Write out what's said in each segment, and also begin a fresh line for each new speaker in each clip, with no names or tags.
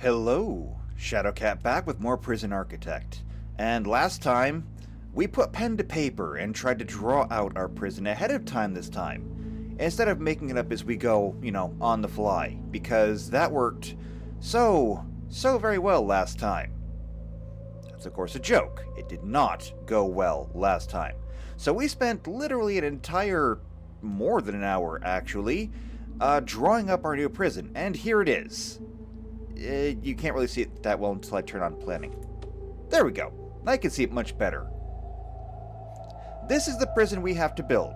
Hello, Shadowcat back with more Prison Architect. And last time, we put pen to paper and tried to draw out our prison ahead of time this time, instead of making it up as we go, on the fly, because that worked so very well last time. That's of course a joke. It did not go well last time. So we spent literally an entire, more than an hour actually, drawing up our new prison, and here it is. You can't really see it that well until I turn on planning. There we go. I can see it much better. This is the prison we have to build.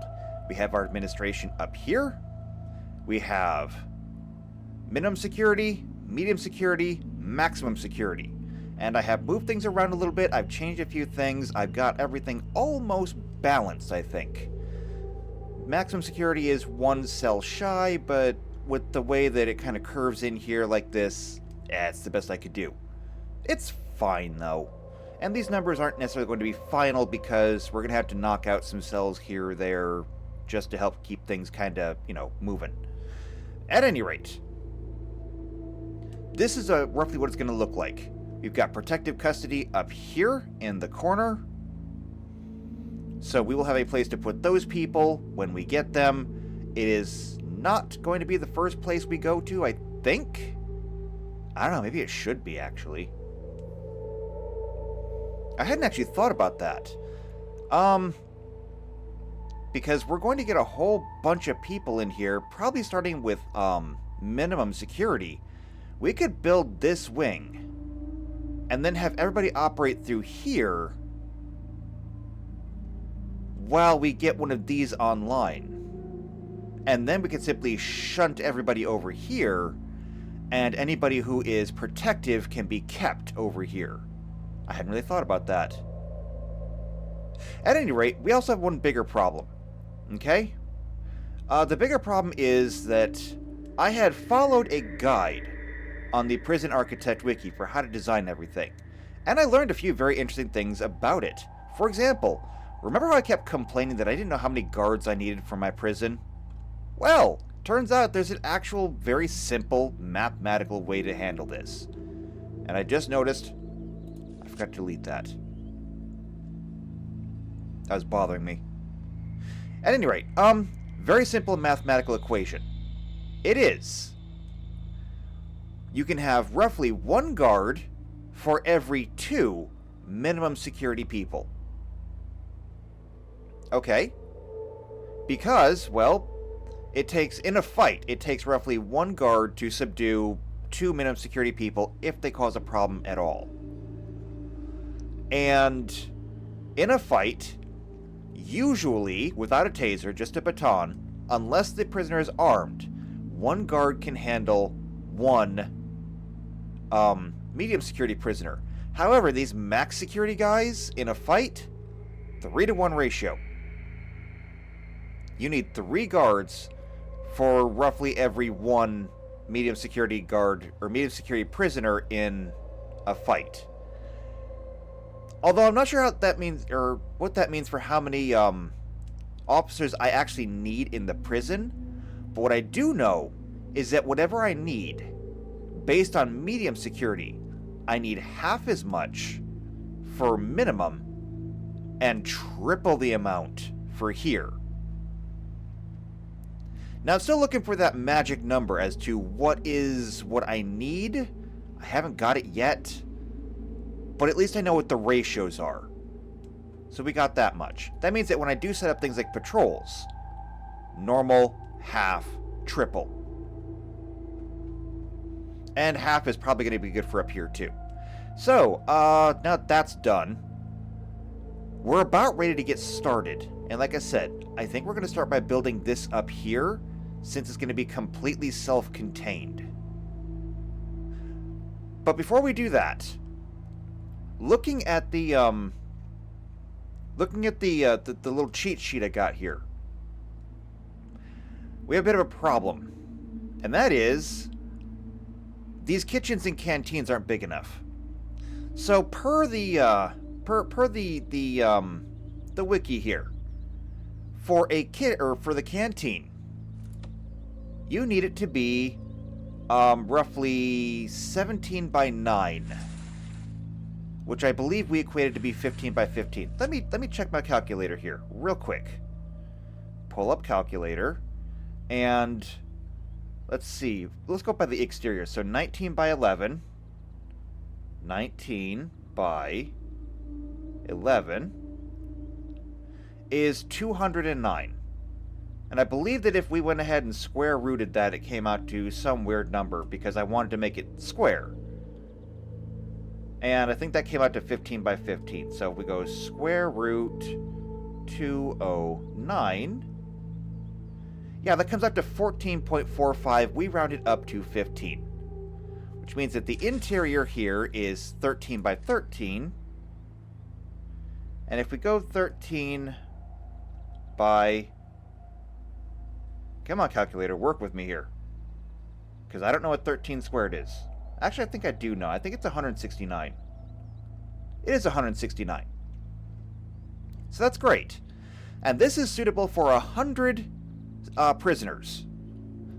We have our administration up here. We have minimum security, medium security, maximum security. And I have moved things around a little bit. I've changed a few things. I've got everything almost balanced, I think. Maximum security is one cell shy, but with the way that it kind of curves in here like this, it's the best I could do. It's fine, though. And these numbers aren't necessarily going to be final because we're going to have to knock out some cells here or there just to help keep things kind of, moving. At any rate, this is roughly what it's going to look like. We've got protective custody up here in the corner. So we will have a place to put those people when we get them. It is not going to be the first place we go to, I think. I don't know, maybe it should be, actually. I hadn't actually thought about that. Because we're going to get a whole bunch of people in here, probably starting with, minimum security. We could build this wing, and then have everybody operate through here while we get one of these online. And then we could simply shunt everybody over here, and anybody who is protective can be kept over here. I hadn't really thought about that. At any rate, we also have one bigger problem. Okay? The bigger problem is that I had followed a guide on the Prison Architect Wiki for how to design everything. And I learned a few very interesting things about it. For example, remember how I kept complaining that I didn't know how many guards I needed for my prison? Well, turns out there's an actual very simple mathematical way to handle this. And I just noticed I forgot to delete that. That was bothering me. At any rate, very simple mathematical equation. It is, you can have roughly one guard for every 2 minimum security people. Okay. Because, well, in a fight, it takes roughly one guard to subdue 2 minimum security people if they cause a problem at all. And in a fight, usually without a taser, just a baton, unless the prisoner is armed, one guard can handle one medium security prisoner. However, these max security guys in a fight, 3-to-1 ratio. You need 3 guards for roughly every 1 medium security guard or medium security prisoner in a fight. Although I'm not sure how that means, or what that means for how many officers I actually need in the prison. But what I do know is that whatever I need, based on medium security, I need half as much for minimum and triple the amount for here. Now, I'm still looking for that magic number as to what I need. I haven't got it yet, but at least I know what the ratios are. So we got that much. That means that when I do set up things like patrols, normal, half, triple. And half is probably going to be good for up here too. So, now that's done, we're about ready to get started. And like I said, I think we're going to start by building this up here, since it's going to be completely self-contained. But before we do that, looking at the little cheat sheet I got here, we have a bit of a problem, and that is these kitchens and canteens aren't big enough. So per the wiki here, for the canteen, you need it to be roughly 17 by 9. Which I believe we equated to be 15 by 15. Let me check my calculator here, real quick. Pull up calculator. And let's see. Let's go by the exterior. So 19 by 11. 19 by 11 is 209. And I believe that if we went ahead and square rooted that, it came out to some weird number because I wanted to make it square. And I think that came out to 15 by 15. So if we go square root 209, yeah, that comes out to 14.45. We round it up to 15. Which means that the interior here is 13 by 13. And if we go 13 by... Come on, calculator, work with me here. Because I don't know what 13 squared is. Actually, I think I do know. I think it's 169. It is 169. So that's great. And this is suitable for 100 prisoners.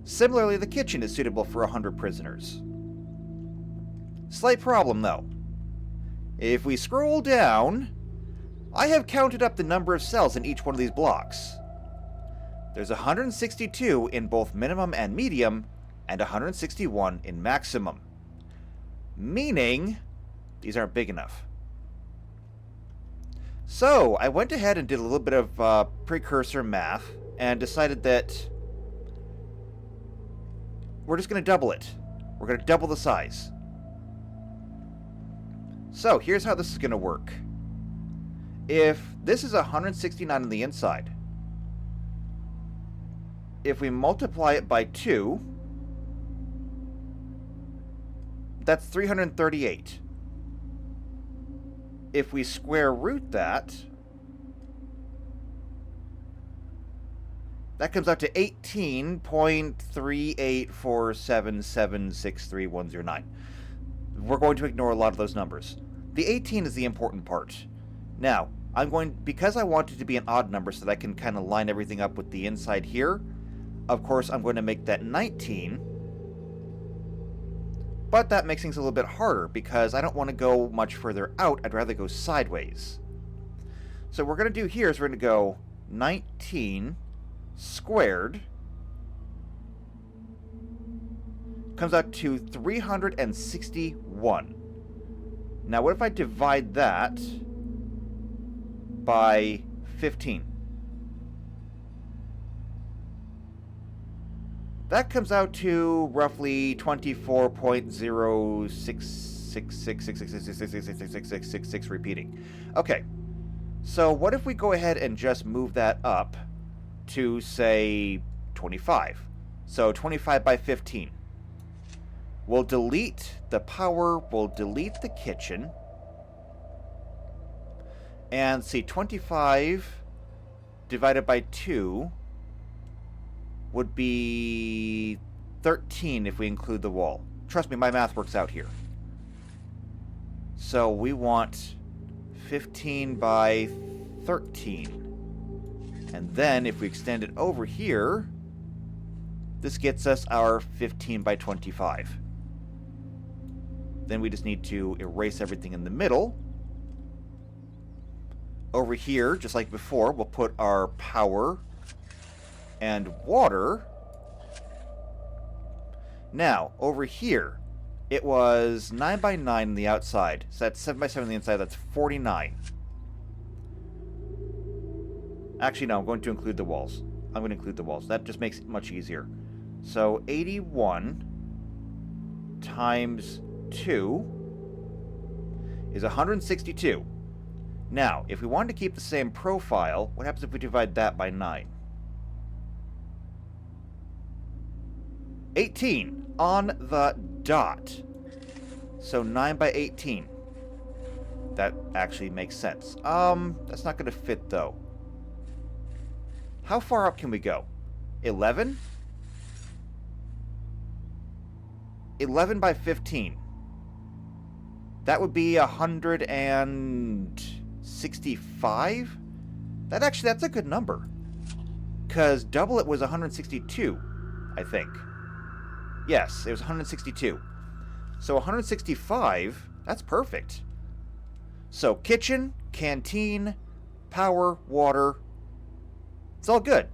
Similarly, the kitchen is suitable for 100 prisoners. Slight problem, though. If we scroll down, I have counted up the number of cells in each one of these blocks. There's 162 in both minimum and medium, and 161 in maximum. Meaning, these aren't big enough. So, I went ahead and did a little bit of precursor math, and decided that we're just going to double it. We're going to double the size. So, here's how this is going to work. If this is 169 on the inside, if we multiply it by 2, that's 338. If we square root that, that comes out to 18.3847763,109. We're going to ignore a lot of those numbers. The 18 is the important part. Now, because I want it to be an odd number so that I can kind of line everything up with the inside here, of course, I'm going to make that 19. But that makes things a little bit harder because I don't want to go much further out. I'd rather go sideways. So what we're going to do here is we're going to go 19 squared comes out to 361. Now, what if I divide that by 15? That comes out to roughly 24.066666666666 repeating. Okay, so what if we go ahead and just move that up to, say, 25? So 25 by 15. We'll delete the power, we'll delete the kitchen. And see, 25 divided by 2 would be 13 if we include the wall. Trust me, my math works out here. So we want 15 by 13. And then if we extend it over here, this gets us our 15 by 25. Then we just need to erase everything in the middle. Over here, just like before, we'll put our power and water. Now, over here, it was 9 by 9 on the outside. So that's 7 by 7 on the inside. That's 49. Actually, no, I'm going to include the walls. I'm going to include the walls. That just makes it much easier. So 81 times 2 is 162. Now, if we wanted to keep the same profile, what happens if we divide that by 9? 18 on the dot. So 9 by 18. That actually makes sense. That's not going to fit, though. How far up can we go? 11? 11 by 15. That would be 165? That's a good number. Because double it was 162, I think. Yes, it was 162. So 165, that's perfect. So kitchen, canteen, power, water, it's all good.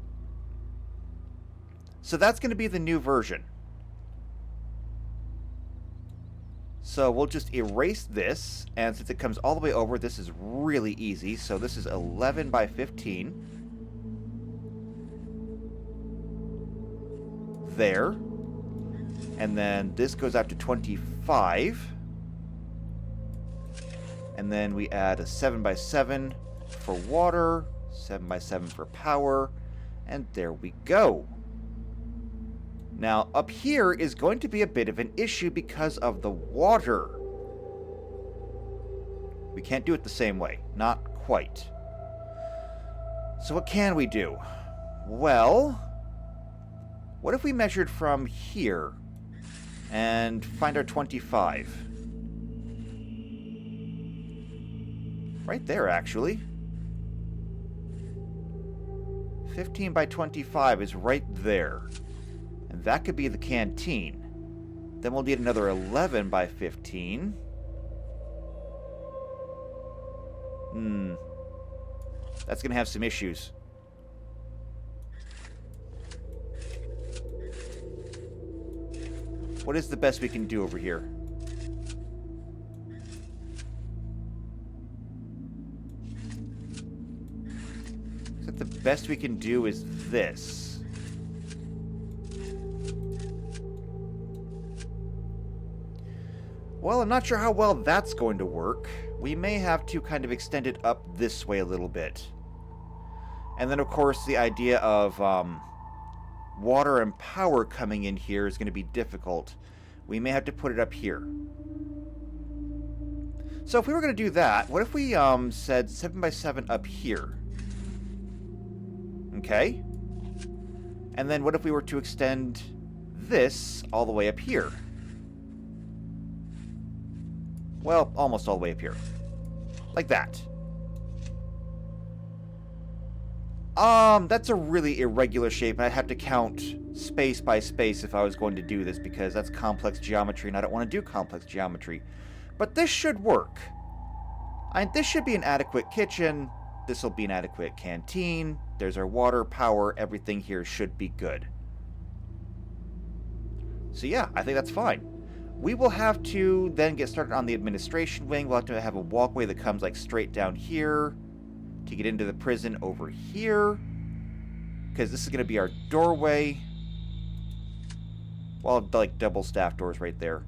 So that's going to be the new version. So we'll just erase this, and since it comes all the way over, this is really easy. So this is 11 by 15. There. And then this goes out to 25. And then we add a 7 by 7 for water, 7 by 7 for power, and there we go. Now, up here is going to be a bit of an issue because of the water. We can't do it the same way. Not quite. So what can we do? Well, what if we measured from here and find our 25? Right there, actually. 15 by 25 is right there. And that could be the canteen. Then we'll need another 11 by 15. That's going to have some issues. What is the best we can do over here? The best we can do is this. Well, I'm not sure how well that's going to work. We may have to kind of extend it up this way a little bit. And then, of course, the idea of water and power coming in here is going to be difficult. We may have to put it up here. So if we were going to do that, what if we said 7 by 7 up here? Okay. And then what if we were to extend this all the way up here? Well, almost all the way up here. Like that. That's a really irregular shape, and I'd have to count space by space if I was going to do this, because that's complex geometry, and I don't want to do complex geometry. But this should work. This should be an adequate kitchen. This will be an adequate canteen. There's our water, power, everything here should be good. So yeah, I think that's fine. We will have to then get started on the administration wing. We'll have to have a walkway that comes like straight down here to get into the prison over here, because this is going to be our doorway. Well, like double staff doors right there.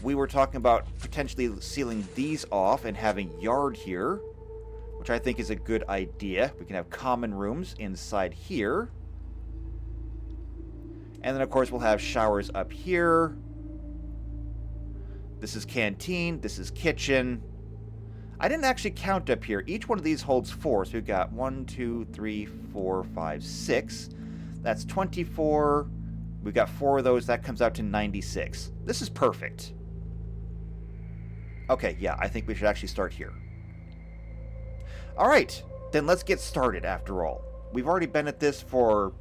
We were talking about potentially sealing these off and having yard here, which I think is a good idea. We can have common rooms inside here. And then, of course, we'll have showers up here. This is canteen. This is kitchen. I didn't actually count up here. Each one of these holds 4. So we've got 1, 2, 3, 4, 5, 6. That's 24. We've got 4 of those. That comes out to 96. This is perfect. Okay, yeah, I think we should actually start here. All right, then let's get started after all. We've already been at this for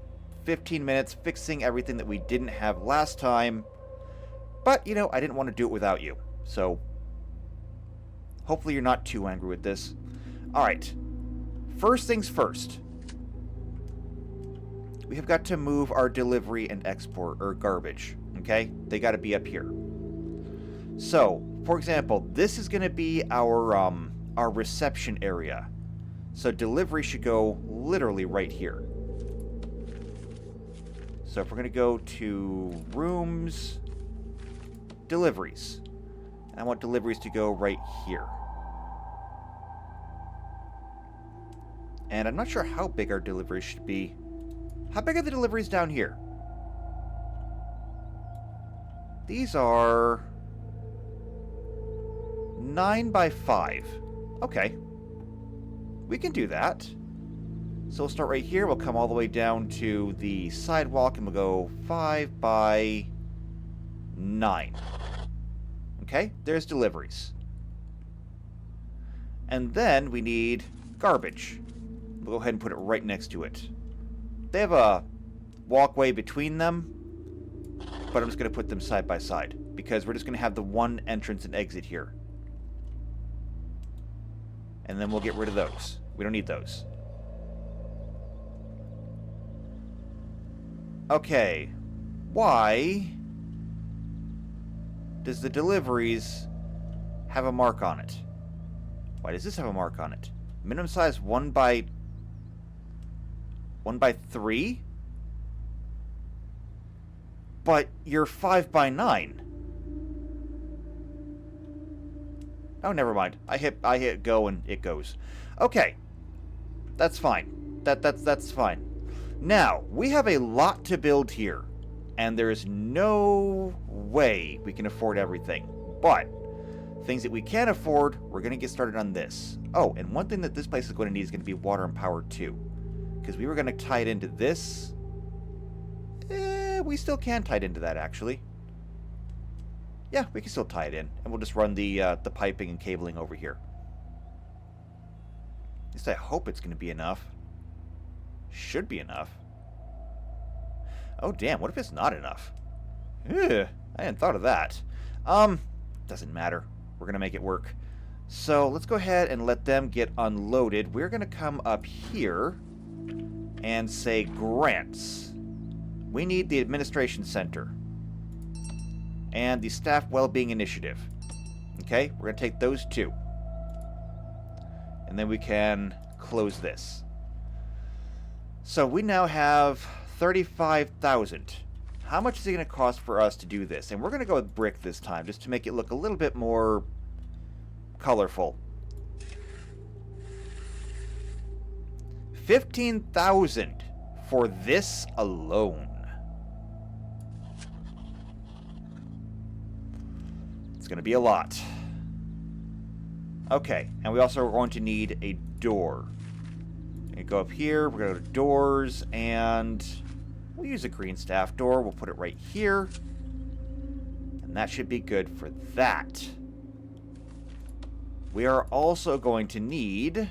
15 minutes, fixing everything that we didn't have last time. But, you know, I didn't want to do it without you. So, hopefully you're not too angry with this. All right, first things first. We have got to move our delivery and export, or garbage, okay? They got to be up here. So, for example, this is going to be our reception area. So delivery should go literally right here. So if we're going to go to rooms, deliveries. I want deliveries to go right here. And I'm not sure how big our deliveries should be. How big are the deliveries down here? These are 9 by 5. Okay. We can do that. So we'll start right here. We'll come all the way down to the sidewalk and we'll go 5 by 9. Okay, there's deliveries. And then we need garbage. We'll go ahead and put it right next to it. They have a walkway between them, but I'm just going to put them side by side because we're just going to have the one entrance and exit here. And then we'll get rid of those. We don't need those. Okay. Why does the deliveries have a mark on it? Why does this have a mark on it? Minimum size 1 by 3? But you're 5 by 9. Oh, never mind. I hit go and it goes. Okay. That's fine. That's fine. Now, we have a lot to build here, and there is no way we can afford everything. But things that we can afford, we're going to get started on this. Oh, and one thing that this place is going to need is going to be water and power too. Because we were going to tie it into this. We still can tie it into that, actually. Yeah, we can still tie it in. And we'll just run the piping and cabling over here. At least I hope it's going to be enough. Should be enough. Oh, damn, what if it's not enough? Ugh, I hadn't thought of that. Doesn't matter. We're going to make it work. So, let's go ahead and let them get unloaded. We're going to come up here and say grants. We need the administration center. And the staff well-being initiative. Okay, we're going to take those two. And then we can close this. So we now have 35,000. How much is it going to cost for us to do this? And we're going to go with brick this time, just to make it look a little bit more colorful. 15,000 for this alone. It's going to be a lot. Okay, and we also are going to need a door. We go up here, we're going to go to doors, and we'll use a green staff door. We'll put it right here. And that should be good for that. We are also going to need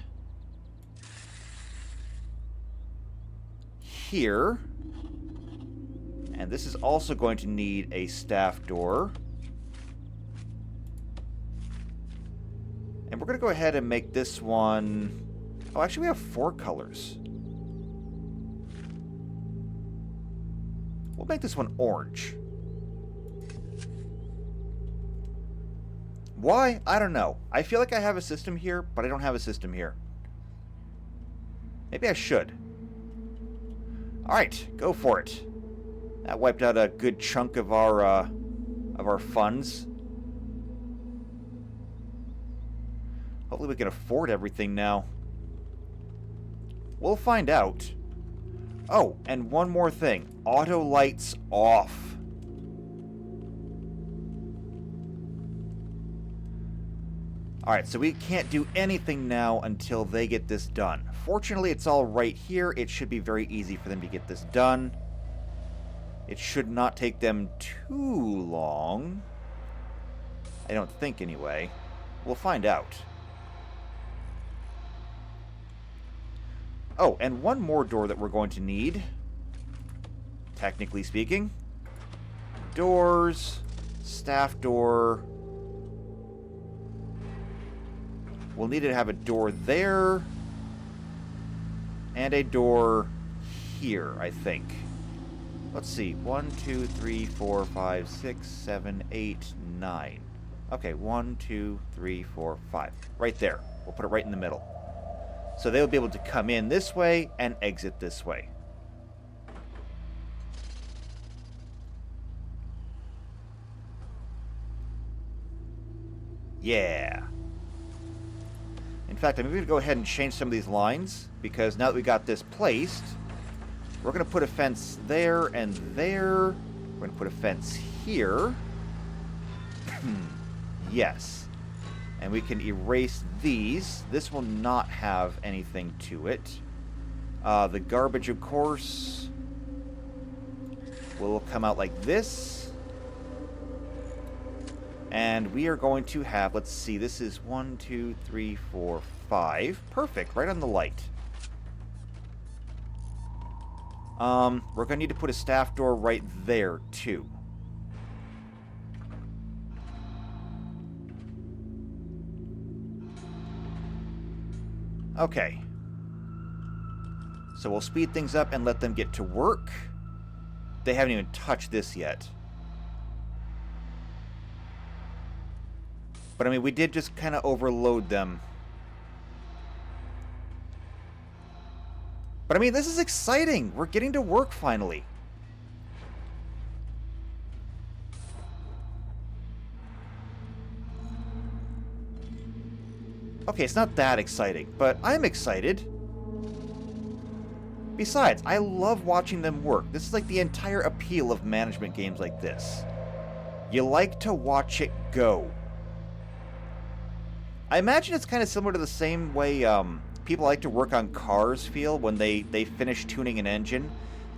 here. And this is also going to need a staff door. And we're going to go ahead and make this one... Oh, actually we have 4 colors. We'll make this one orange. Why? I don't know. I feel like I have a system here, but I don't have a system here. Maybe I should. Alright, go for it. That wiped out a good chunk of our funds. Hopefully we can afford everything now. We'll find out. Oh, and one more thing. Auto lights off. Alright, so we can't do anything now until they get this done. Fortunately, it's all right here. It should be very easy for them to get this done. It should not take them too long. I don't think, anyway. We'll find out. Oh, and one more door that we're going to need. Technically speaking. Doors. Staff door. We'll need to have a door there. And a door here, I think. Let's see. 1, 2, 3, 4, 5, 6, 7, 8, 9. Okay, 1, 2, 3, 4, 5. Right there. We'll put it right in the middle. So they'll be able to come in this way and exit this way. Yeah. In fact, I'm going to go ahead and change some of these lines, because now that we got this placed, we're going to put a fence there and there. We're going to put a fence here. Yes. And we can erase these. This will not have anything to it. The garbage, of course, will come out like this. And we are going to have, let's see, this is 1, 2, 3, 4, 5. Perfect, right on the light. We're gonna need to put a staff door right there, too. Okay. So we'll speed things up and let them get to work. They haven't even touched this yet. But I mean, we did just kind of overload them. But I mean, this is exciting. We're getting to work finally. Okay, it's not that exciting, but I'm excited. Besides, I love watching them work. This is like the entire appeal of management games like this. You like to watch it go. I imagine it's kind of similar to the same way people like to work on cars feel when they finish tuning an engine,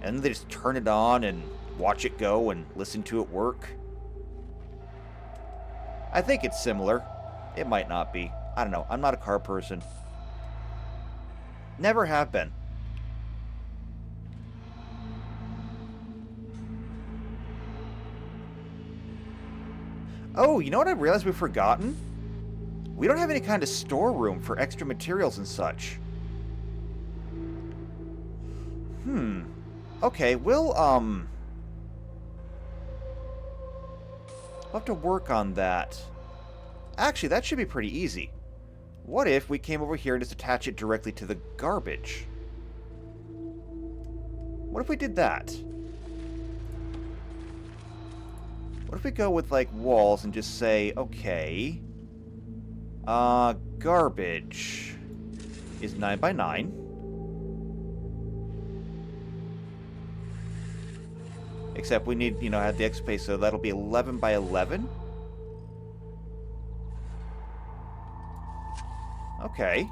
and then they just turn it on and watch it go and listen to it work. I think it's similar. It might not be. I don't know. I'm not a car person. Never have been. Oh, you know what I realized we've forgotten? We don't have any kind of storeroom for extra materials and such. Okay, we'll have to work on that. Actually, that should be pretty easy. What if we came over here and just attach it directly to the garbage? What if we did that? What if we go with, like, walls and just say, okay, garbage is 9 by 9. Except we need, you know, have the extra space, so that'll be 11 by 11. Okay.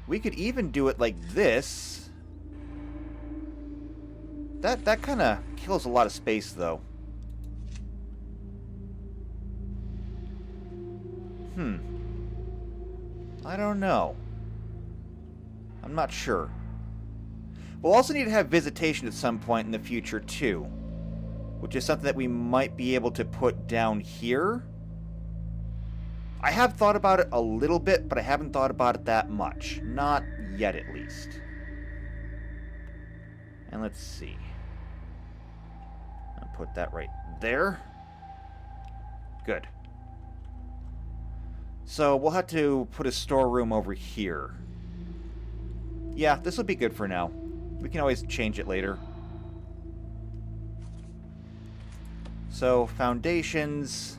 We could even do it like this. That kind of kills a lot of space, though. I don't know. I'm not sure. We'll also need to have visitation at some point in the future, too. Which is something that we might be able to put down here. I have thought about it a little bit, but I haven't thought about it that much. Not yet, at least. And let's see. I'll put that right there. Good. So we'll have to put a storeroom over here. Yeah, this will be good for now. We can always change it later. So, foundations.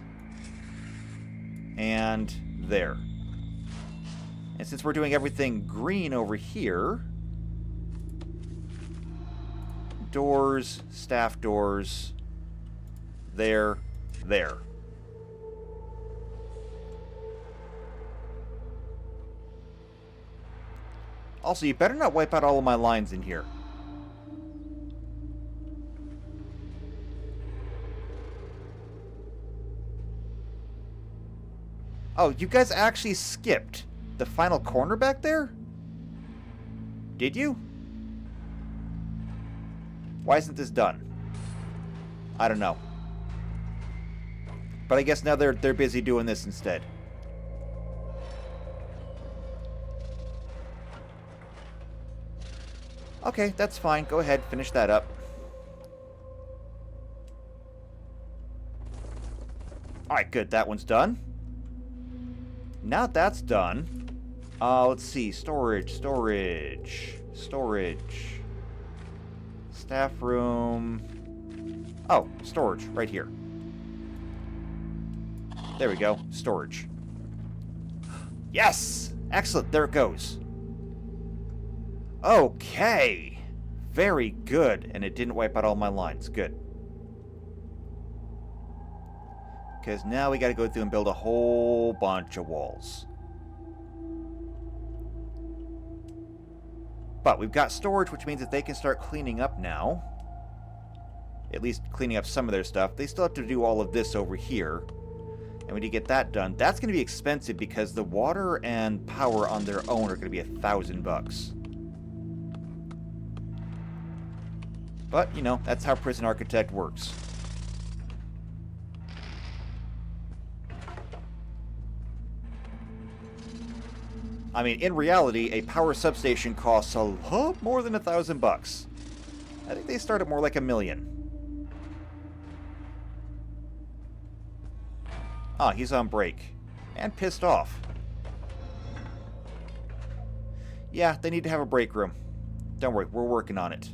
And there. And since we're doing everything green over here, doors, staff doors, there. Also, you better not wipe out all of my lines in here. Oh, you guys actually skipped the final corner back there? Did you? Why isn't this done? I don't know. But I guess now they're busy doing this instead. Okay, that's fine. Go ahead, finish that up. Alright, good. That one's done. Now that that's done, let's see. Storage. Staff room. Oh, storage, right here. There we go. Storage. Yes! Excellent. There it goes. Okay. Very good. And it didn't wipe out all my lines. Good. Because now we got to go through and build a whole bunch of walls. But we've got storage, which means that they can start cleaning up now. At least cleaning up some of their stuff. They still have to do all of this over here. And when you get that done, that's going to be expensive because the water and power on their own are going to be $1,000. But, you know, that's how Prison Architect works. I mean, in reality, a power substation costs a lot more than $1,000. I think they start at more like $1 million. Ah, he's on break. And pissed off. Yeah, they need to have a break room. Don't worry, we're working on it.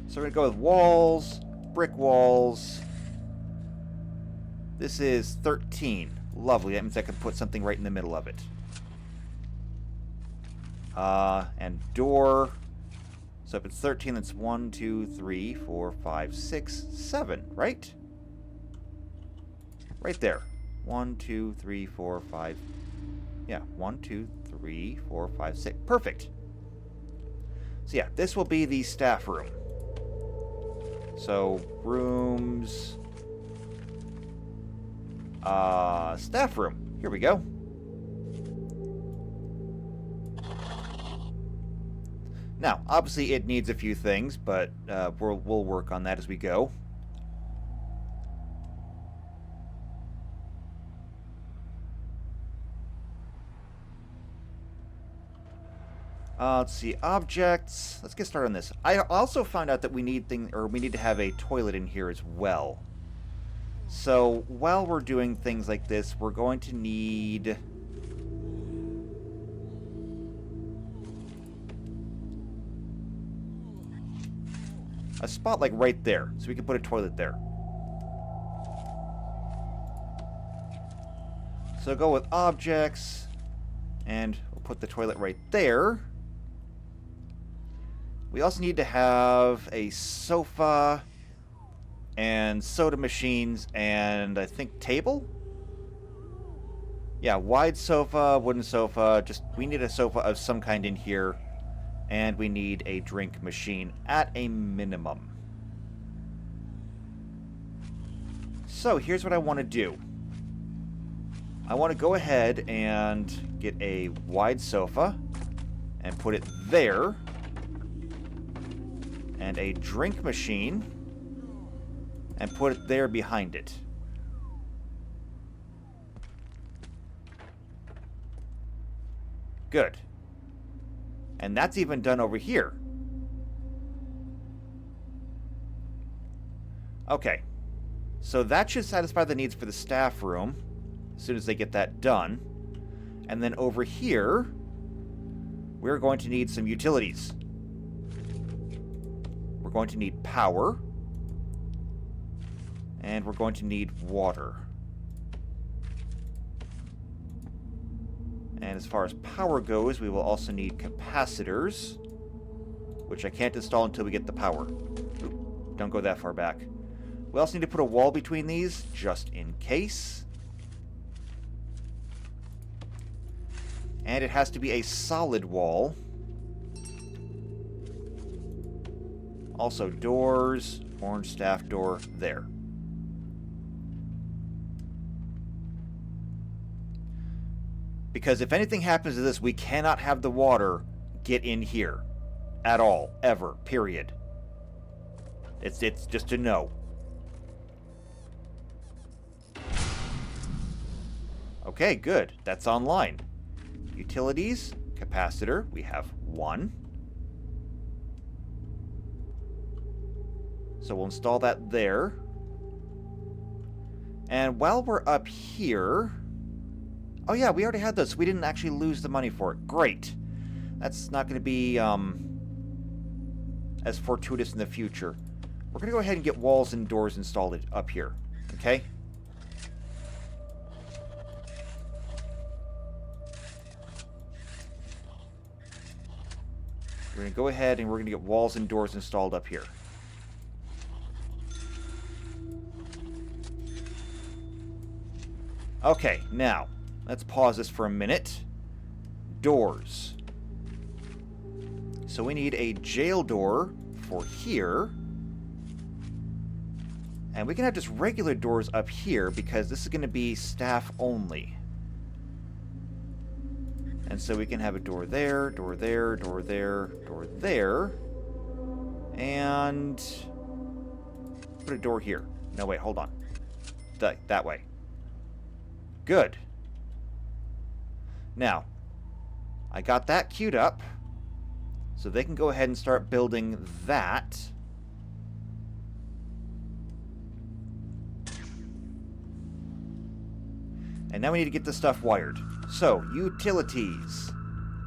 So we're going to go with walls, brick walls. This is 13. Lovely, that means I can put something right in the middle of it. And door. So if it's 13, that's 1, 2, 3, 4, 5, 6, 7, right? Right there. 1, 2, 3, 4, 5. Yeah, 1, 2, 3, 4, 5, 6. Perfect. So yeah, this will be the staff room. So, rooms... staff room. Here we go. Now, obviously it needs a few things, but we'll work on that as we go. Let's see, objects. Let's get started on this. I also found out that we need to have a toilet in here as well. So while we're doing things like this, we're going to need a spot like right there, so we can put a toilet there. So go with objects, and we'll put the toilet right there. We also need to have a sofa and soda machines and I think table? Yeah, wide sofa, wooden sofa. We need a sofa of some kind in here. And we need a drink machine at a minimum. So here's what I want to do. I want to go ahead and get a wide sofa and put it there. And a drink machine and put it there behind it. Good. And that's even done over here. Okay. So that should satisfy the needs for the staff room as soon as they get that done. And then over here, we're going to need some utilities. We're going to need power. And we're going to need water. And as far as power goes, we will also need capacitors, which I can't install until we get the power. Oop, don't go that far back. We also need to put a wall between these, just in case. And it has to be a solid wall. Also doors, orange staff door, there. Because if anything happens to this, we cannot have the water get in here. At all. Ever. Period. It's just a no. Okay, good. That's online. Utilities, capacitor, we have 1. So we'll install that there. And while we're up here... Oh yeah, we already had those. We didn't actually lose the money for it. Great. That's not going to be as fortuitous in the future. We're going to go ahead and get walls and doors installed up here. Okay? We're going to go ahead and we're going to get walls and doors installed up here. Okay, now... let's pause this for a minute. Doors. So we need a jail door for here. And we can have just regular doors up here because this is going to be staff only. And so we can have a door there, door there, door there, door there. And put a door here. No, wait, hold on. That way. Good. Now, I got that queued up, so they can go ahead and start building that. And now we need to get this stuff wired. So, utilities.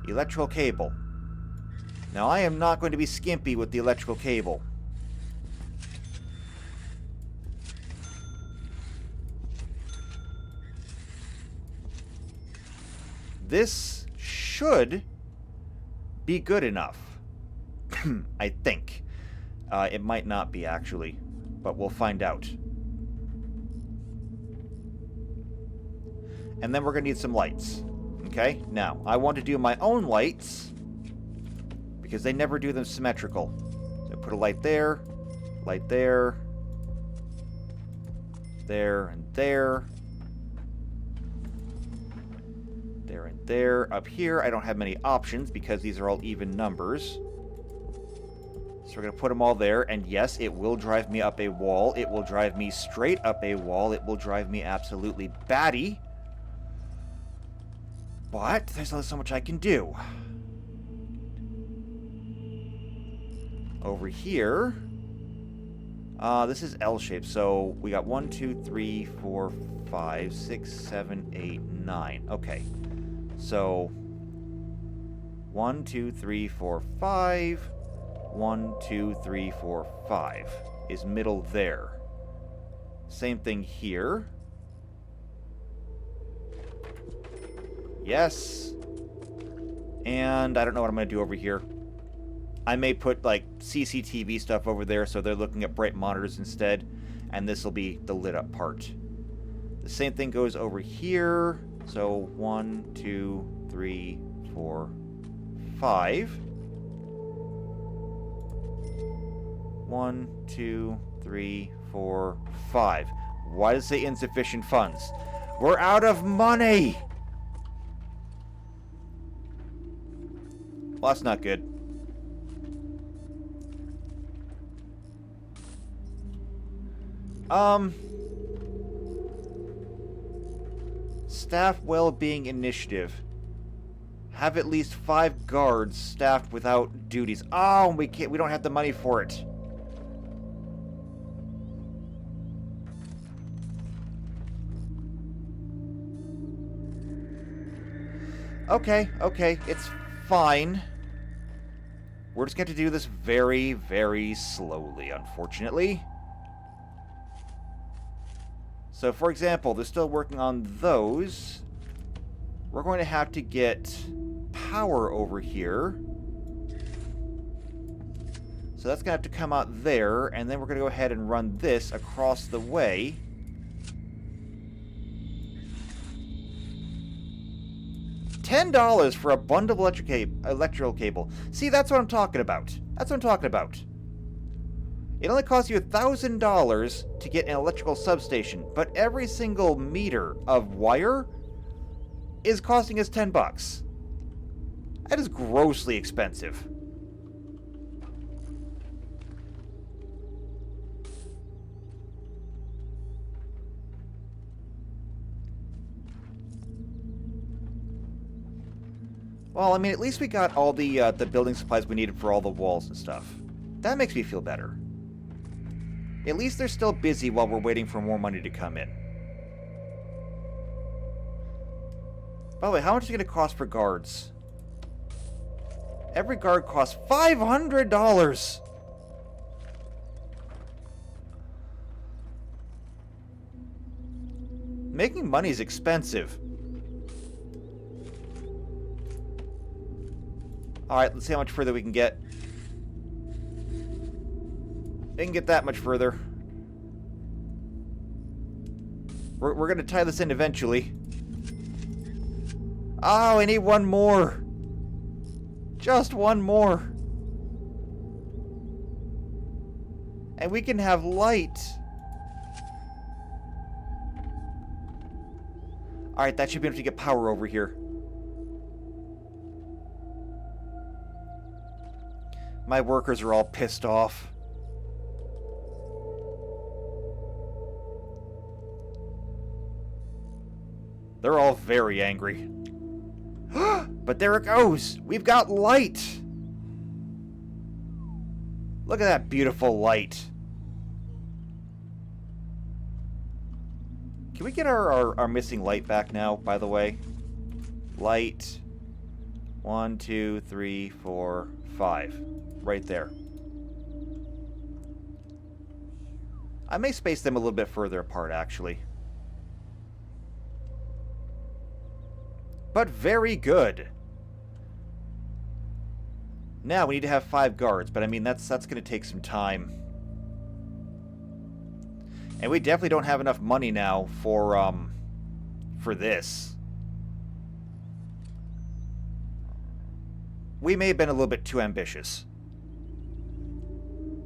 Electrical cable. Now, I am not going to be skimpy with the electrical cable. This should be good enough. I think. It might not be, actually. But we'll find out. And then we're going to need some lights. Okay? Now, I want to do my own lights, because they never do them symmetrical. So put a light there, there, and there. There and there. Up here, I don't have many options, because these are all even numbers. So we're going to put them all there, and yes, it will drive me up a wall. It will drive me straight up a wall. It will drive me absolutely batty. But there's only so much I can do. Over here, this is L-shaped, so we got 1, 2, 3, 4, 5, 6, 7, 8, 9. Okay, so 1, 2, 3, 4, 5. 1, 2, 3, 4, 5 is middle there. Same thing here. Yes. And I don't know what I'm going to do over here. I may put, like, CCTV stuff over there so they're looking at bright monitors instead. And this will be the lit up part. The same thing goes over here. So 1, 2, 3, 4, 5. 1, 2, 3, 4, 5. Why does it say insufficient funds? We're out of money! Well, that's not good. Staff well-being initiative. Have at least 5 guards staffed without duties. Oh, we don't have the money for it. Okay, it's fine. We're just going to do this very, very slowly, unfortunately. So, for example, they're still working on those. We're going to have to get power over here. So that's going to have to come out there, and then we're going to go ahead and run this across the way. $10 for a bundle of electrical cable. See, that's what I'm talking about. That's what I'm talking about. It only costs you $1,000 to get an electrical substation, but every single meter of wire is costing us $10. That is grossly expensive. Well, I mean, at least we got all the building supplies we needed for all the walls and stuff. That makes me feel better. At least they're still busy while we're waiting for more money to come in. By the way, how much is it going to cost for guards? Every guard costs $500! Making money is expensive. Alright, let's see how much further we can get. We can get that much further. We're going to tie this in eventually. Oh, I need one more. Just one more. And we can have light. Alright, that should be enough to get power over here. My workers are all pissed off. They're all very angry. But there it goes! We've got light! Look at that beautiful light. Can we get our missing light back now, by the way? Light. 1, 2, 3, 4, 5. Right there. I may space them a little bit further apart, actually. But very good. Now we need to have 5 guards, but I mean that's going to take some time. And we definitely don't have enough money now for this. We may have been a little bit too ambitious.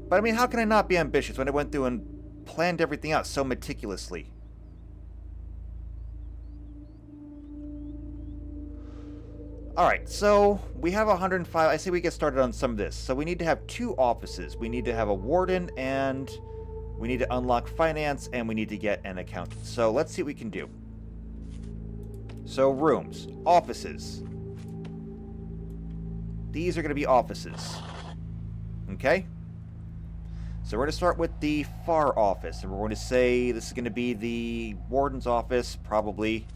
But I mean, how can I not be ambitious when I went through and planned everything out so meticulously? Alright, so we have 105. I say we get started on some of this. So we need to have 2 offices. We need to have a warden, and we need to unlock finance, and we need to get an accountant. So let's see what we can do. So rooms, offices. These are going to be offices. Okay? So we're going to start with the far office, and we're going to say this is going to be the warden's office, probably.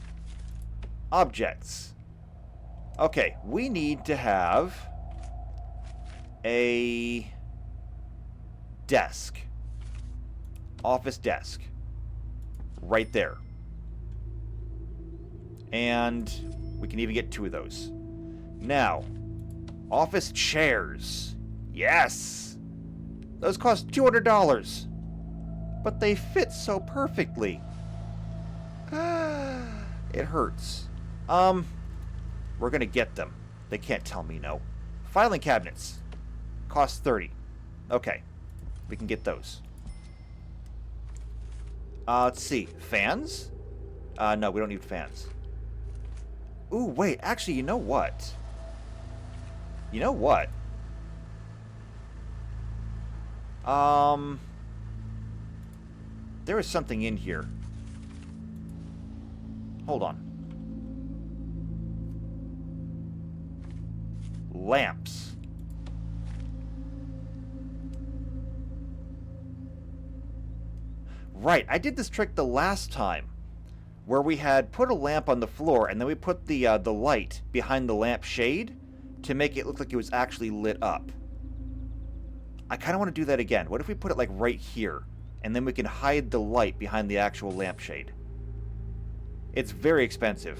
Objects. Okay, we need to have a desk. Office desk. Right there. And we can even get 2 of those. Now, office chairs. Yes! Those cost $200. But they fit so perfectly. It hurts. We're gonna get them. They can't tell me no. Filing cabinets. Cost $30. Okay. We can get those. Let's see. Fans? No, we don't need fans. Ooh, wait. Actually, you know what? You know what? There is something in here. Hold on. Lamps. Right, I did this trick the last time, where we had put a lamp on the floor, and then we put the light behind the lamp shade to make it look like it was actually lit up. I kind of want to do that again. What if we put it like right here, and then we can hide the light behind the actual lampshade? It's very expensive,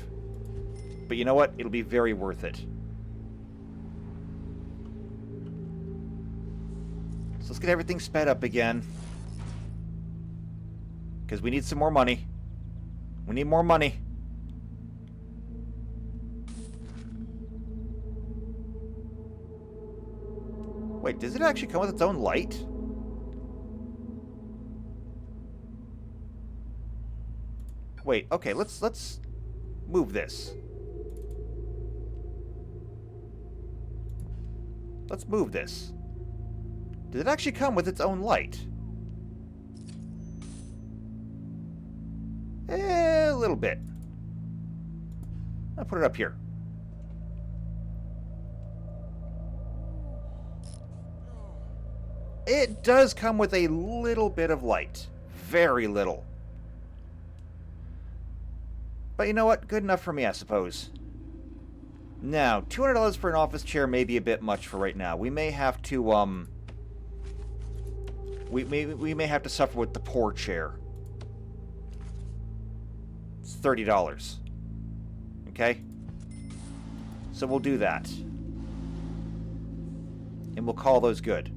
but you know what? It'll be very worth it. So let's get everything sped up again. Because we need some more money. We need more money. Wait, does it actually come with its own light? Wait, okay, let's move this. Let's move this. Does it actually come with its own light? A little bit. I'll put it up here. It does come with a little bit of light. Very little. But you know what? Good enough for me, I suppose. Now, $200 for an office chair may be a bit much for right now. We may have to, we may have to suffer with the poor chair. It's $30. Okay? So we'll do that. And we'll call those good.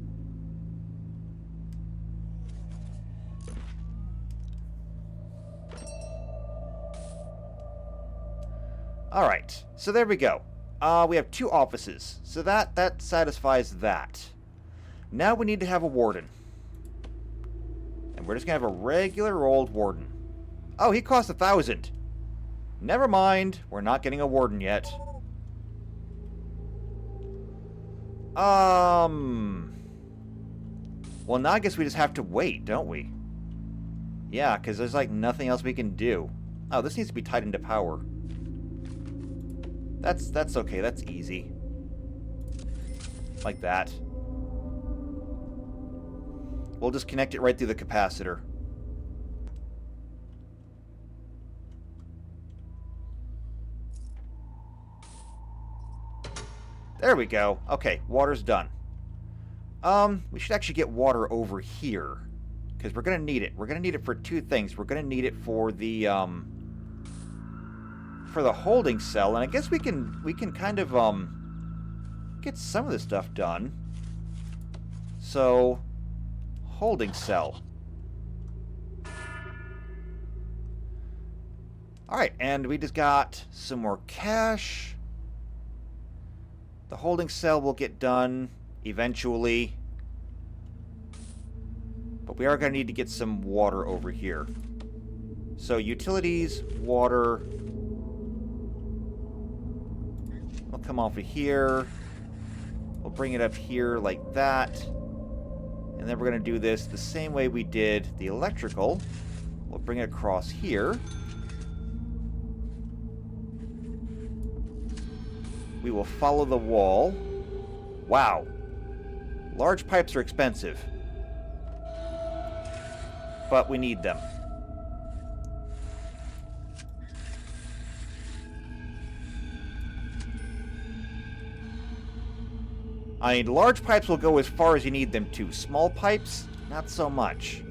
Alright, so there we go. We have 2 offices. So that satisfies that. Now we need to have a warden. And we're just going to have a regular old warden. Oh, he costs $1,000. Never mind. We're not getting a warden yet. Well, now I guess we just have to wait, don't we? Yeah, because there's like nothing else we can do. Oh, this needs to be tied into power. That's okay. That's easy. Like that. We'll just connect it right through the capacitor. There we go. Okay, water's done. We should actually get water over here. Because we're going to need it. We're going to need it for two things. We're going to need it for the holding cell. And I guess we can kind of, get some of this stuff done. So, holding cell. Alright, and we just got some more cash. The holding cell will get done eventually. But we are going to need to get some water over here. So, utilities, water. We'll come off of here. We'll bring it up here like that. And then we're going to do this the same way we did the electrical. We'll bring it across here. We will follow the wall. Wow. Large pipes are expensive. But we need them. I mean, large pipes will go as far as you need them to. Small pipes, not so much.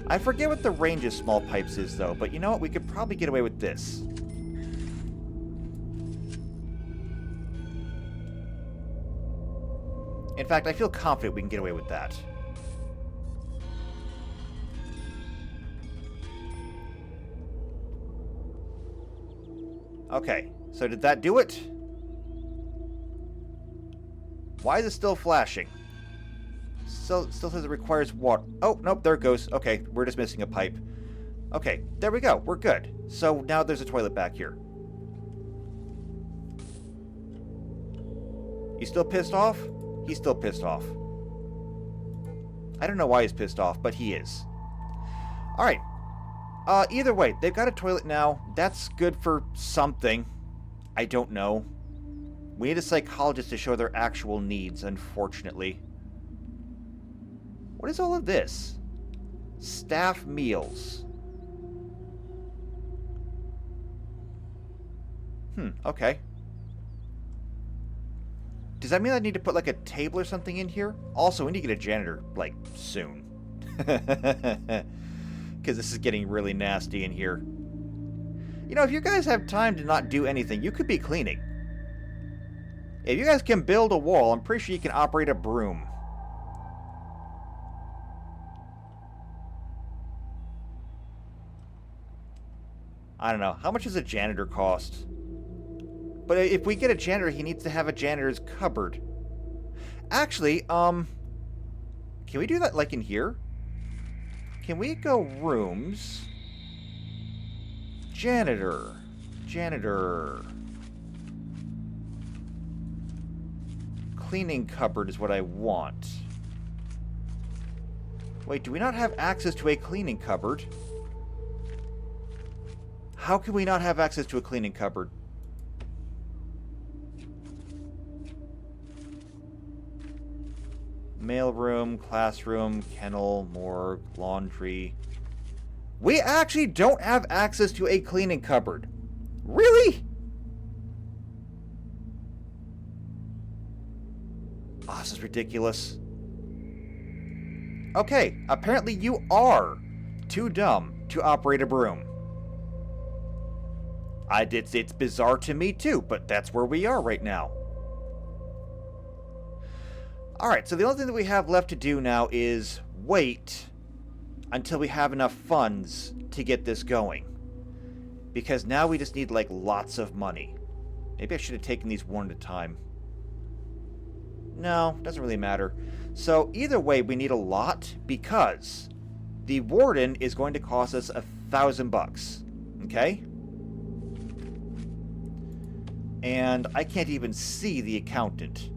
I forget what the range of small pipes is, though, but you know what? We could probably get away with this. In fact, I feel confident we can get away with that. Okay, so did that do it? Why is it still flashing? Still says it requires water. Oh, nope, there it goes. Okay, we're just missing a pipe. Okay, there we go. We're good. So now there's a toilet back here. You still pissed off? He's still pissed off. I don't know why he's pissed off, but he is. Alright. Either way, they've got a toilet now. That's good for something. I don't know. We need a psychologist to show their actual needs, unfortunately. What is all of this? Staff meals. Okay. Does that mean I need to put, like, a table or something in here? Also, we need to get a janitor, like, soon. Because this is getting really nasty in here. You know, if you guys have time to not do anything, you could be cleaning. If you guys can build a wall, I'm pretty sure you can operate a broom. I don't know. How much does a janitor cost? But if we get a janitor, he needs to have a janitor's cupboard. Actually, can we do that, like, in here? Can we go rooms? Janitor. Janitor. Cleaning cupboard is what I want. Wait, do we not have access to a cleaning cupboard? How can we not have access to a cleaning cupboard? Mailroom, classroom, kennel, morgue, laundry. We actually don't have access to a cleaning cupboard. Really? Oh, this is ridiculous. Okay, apparently you are too dumb to operate a broom. It's bizarre to me too, but that's where we are right now. Alright, so the only thing that we have left to do now is wait until we have enough funds to get this going. Because now we just need, like, lots of money. Maybe I should have taken these one at a time. No, doesn't really matter. So, either way, we need a lot because the warden is going to cost us $1,000. Okay? And I can't even see the accountant.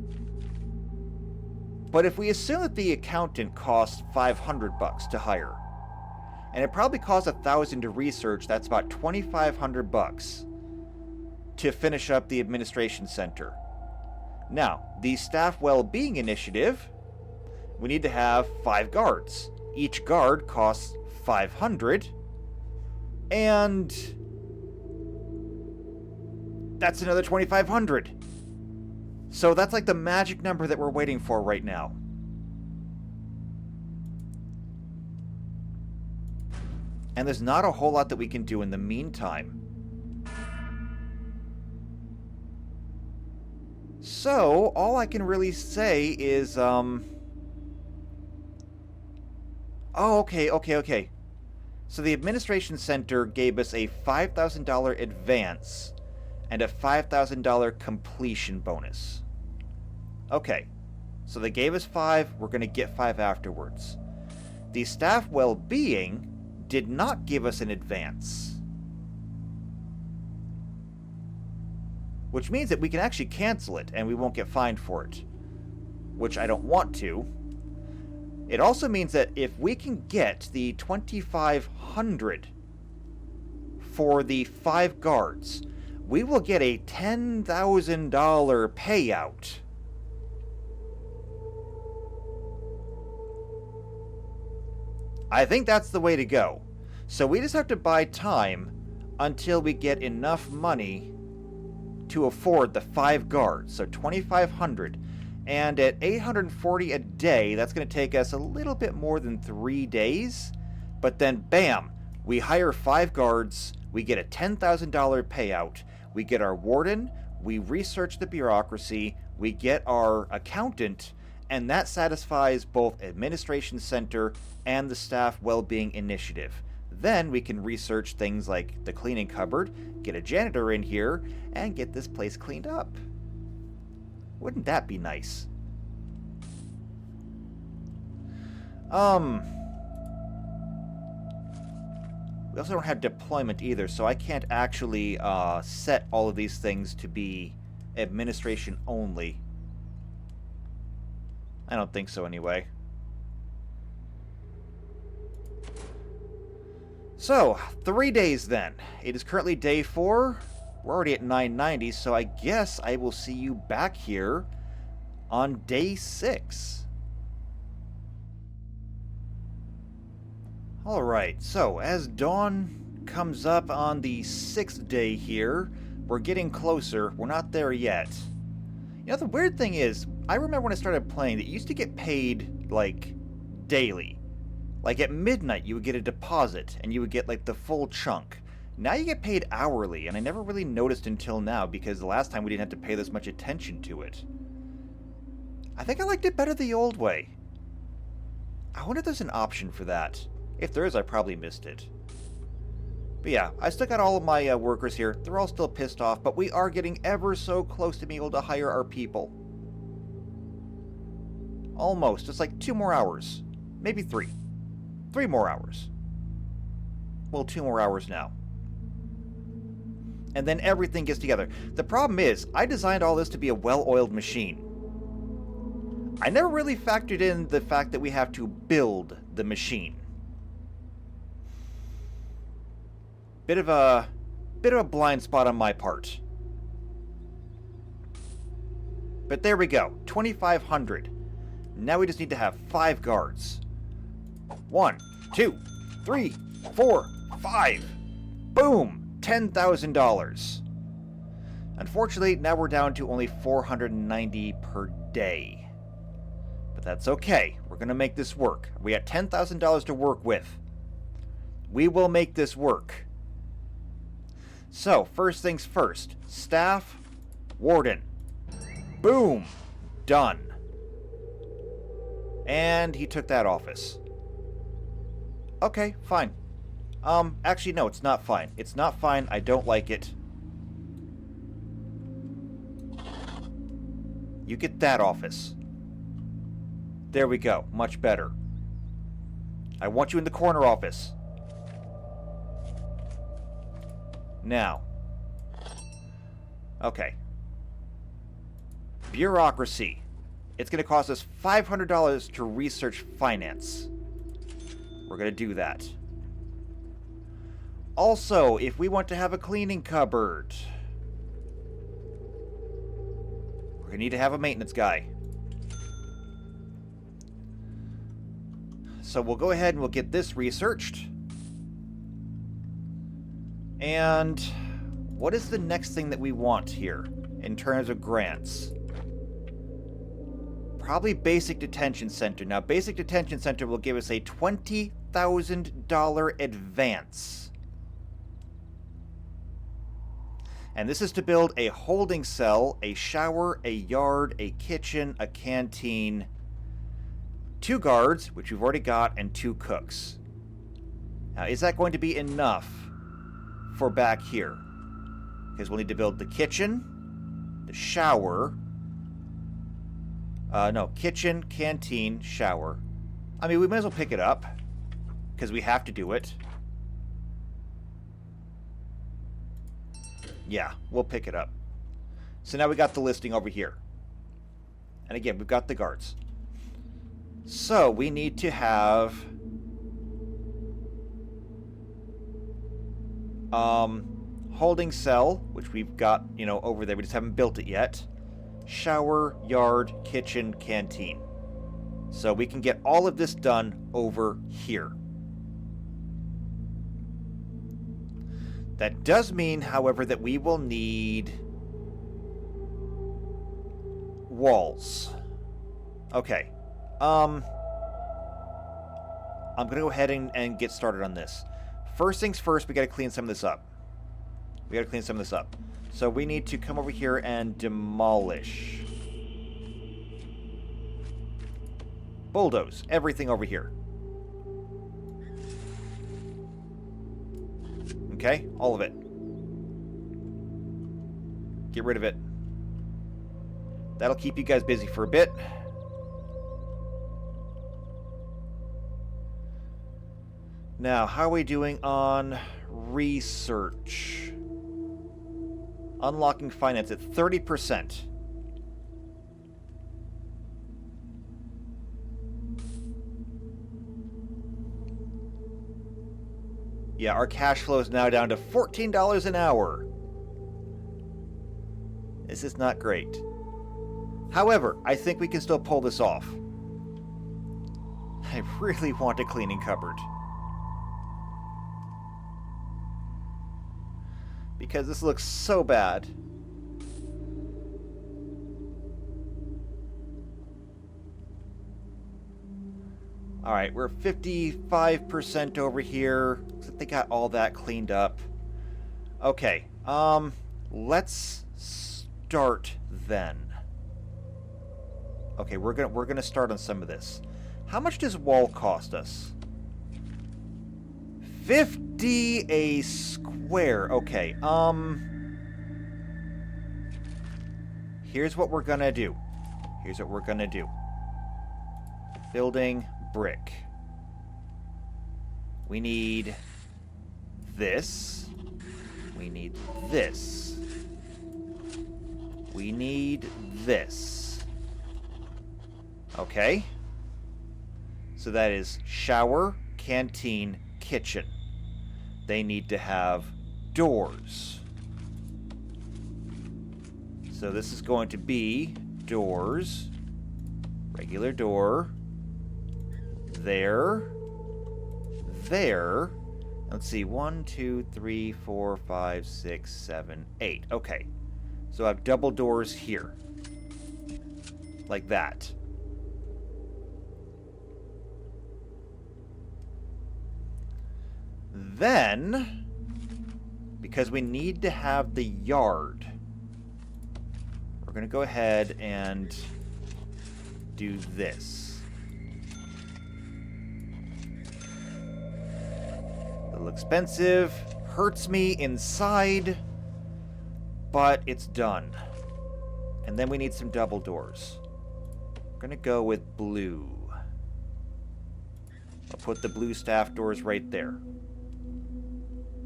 But if we assume that the accountant costs $500 to hire, and it probably costs $1,000 to research, that's about $2,500 to finish up the administration center. Now, the staff well-being initiative, we need to have 5 guards. Each guard costs $500, and that's another $2,500. So that's like the magic number that we're waiting for right now. And there's not a whole lot that we can do in the meantime. So, all I can really say is, Oh, okay. So the administration center gave us a $5,000 advance and a $5,000 completion bonus. Okay, so they gave us 5, we're going to get 5 afterwards. The staff well-being did not give us an advance, which means that we can actually cancel it and we won't get fined for it, which I don't want to. It also means that if we can get the $2,500 for the 5 guards, we will get a $10,000 payout. I think that's the way to go. So we just have to buy time until we get enough money to afford the 5 guards. So $2,500. And at $840 a day, that's going to take us a little bit more than 3 days. But then, bam, we hire 5 guards, we get a $10,000 payout, we get our warden, we research the bureaucracy, we get our accountant, and that satisfies both Administration Center and the Staff Wellbeing Initiative. Then we can research things like the cleaning cupboard, get a janitor in here, and get this place cleaned up. Wouldn't that be nice? We also don't have deployment either, so I can't actually set all of these things to be administration only. I don't think so anyway. So, 3 days then. It is currently day 4. We're already at 990, so I guess I will see you back here on day 6. Alright, so as dawn comes up on the 6th day here, we're getting closer. We're not there yet. You know, the weird thing is, I remember when I started playing that you used to get paid, like, daily. Like, at midnight you would get a deposit, and you would get, like, the full chunk. Now you get paid hourly, and I never really noticed until now, because the last time we didn't have to pay this much attention to it. I think I liked it better the old way. I wonder if there's an option for that. If there is, I probably missed it. But yeah, I still got all of my workers here. They're all still pissed off, but we are getting ever so close to being able to hire our people. Almost. Just like 2 more hours. Maybe 3. 3 more hours. Well, 2 more hours now. And then everything gets together. The problem is, I designed all this to be a well-oiled machine. I never really factored in the fact that we have to build the machine. Bit of a blind spot on my part. But there we go. 2,500. Now we just need to have 5 guards. 1, 2, 3, 4, 5. Boom! $10,000. Unfortunately, now we're down to only $490 per day. But that's okay. We're going to make this work. We got $10,000 to work with. We will make this work. So, first things first. Staff, warden. Boom! Done. And he took that office. Okay, fine. Actually, no, it's not fine. It's not fine. I don't like it. You get that office. There we go. Much better. I want you in the corner office. Now. Okay. Bureaucracy. it's going to cost us $500 to research finance. We're going to do that. Also, if we want to have a cleaning cupboard, we're going to need to have a maintenance guy. So we'll go ahead and we'll get this researched. And what is the next thing that we want here in terms of grants? Probably Basic Detention Center. Now, Basic Detention Center will give us a $20,000 advance. And this is to build a holding cell, a shower, a yard, a kitchen, a canteen, 2 guards, which we've already got, and 2 cooks. Now, is that going to be enough for back here? Because we'll need to build the kitchen, the shower. No, kitchen, canteen, shower. I mean, we might as well pick it up, because we have to do it. Yeah, we'll pick it up. So now we got the listing over here. And again, we've got the guards. So we need to have holding cell, which we've got, over there. We just haven't built it yet. Shower, yard, kitchen, canteen. So we can get all of this done over here. That does mean, however, that we will need walls. Okay. I'm going to go ahead and get started on this. First things first, we got to clean some of this up. So we need to come over here and demolish. Bulldoze everything over here. Okay, all of it. Get rid of it. That'll keep you guys busy for a bit. Now, how are we doing on research? Unlocking finance at 30%. Yeah, our cash flow is now down to $14 an hour. This is not great. However, I think we can still pull this off. I really want a cleaning cupboard. Because this looks so bad. Alright, we're 55% over here. Looks like they got all that cleaned up. Okay, let's start then. Okay, we're gonna start on some of this. How much does wall cost us? 50 a square. Okay, here's what we're gonna do. Building brick. We need this. We need this. We need this. Okay. So that is shower, canteen, kitchen. They need to have doors. So this is going to be doors. Regular door. There. Let's see. 1, 2, 3, 4, 5, 6, 7, 8. Okay. So I have double doors here. Like that. Then, because we need to have the yard, we're going to go ahead and do this. A little expensive, hurts me inside, but it's done. And then we need some double doors. We're going to go with blue. I'll put the blue staff doors right there.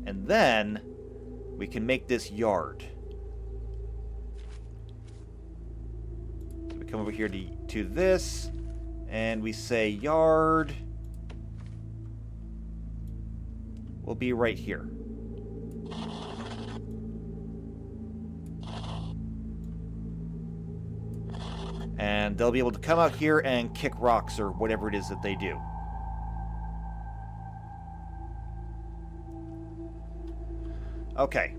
And then we can make this yard. So we come over here to this, and we say yard will be right here. And they'll be able to come out here and kick rocks or whatever it is that they do. Okay.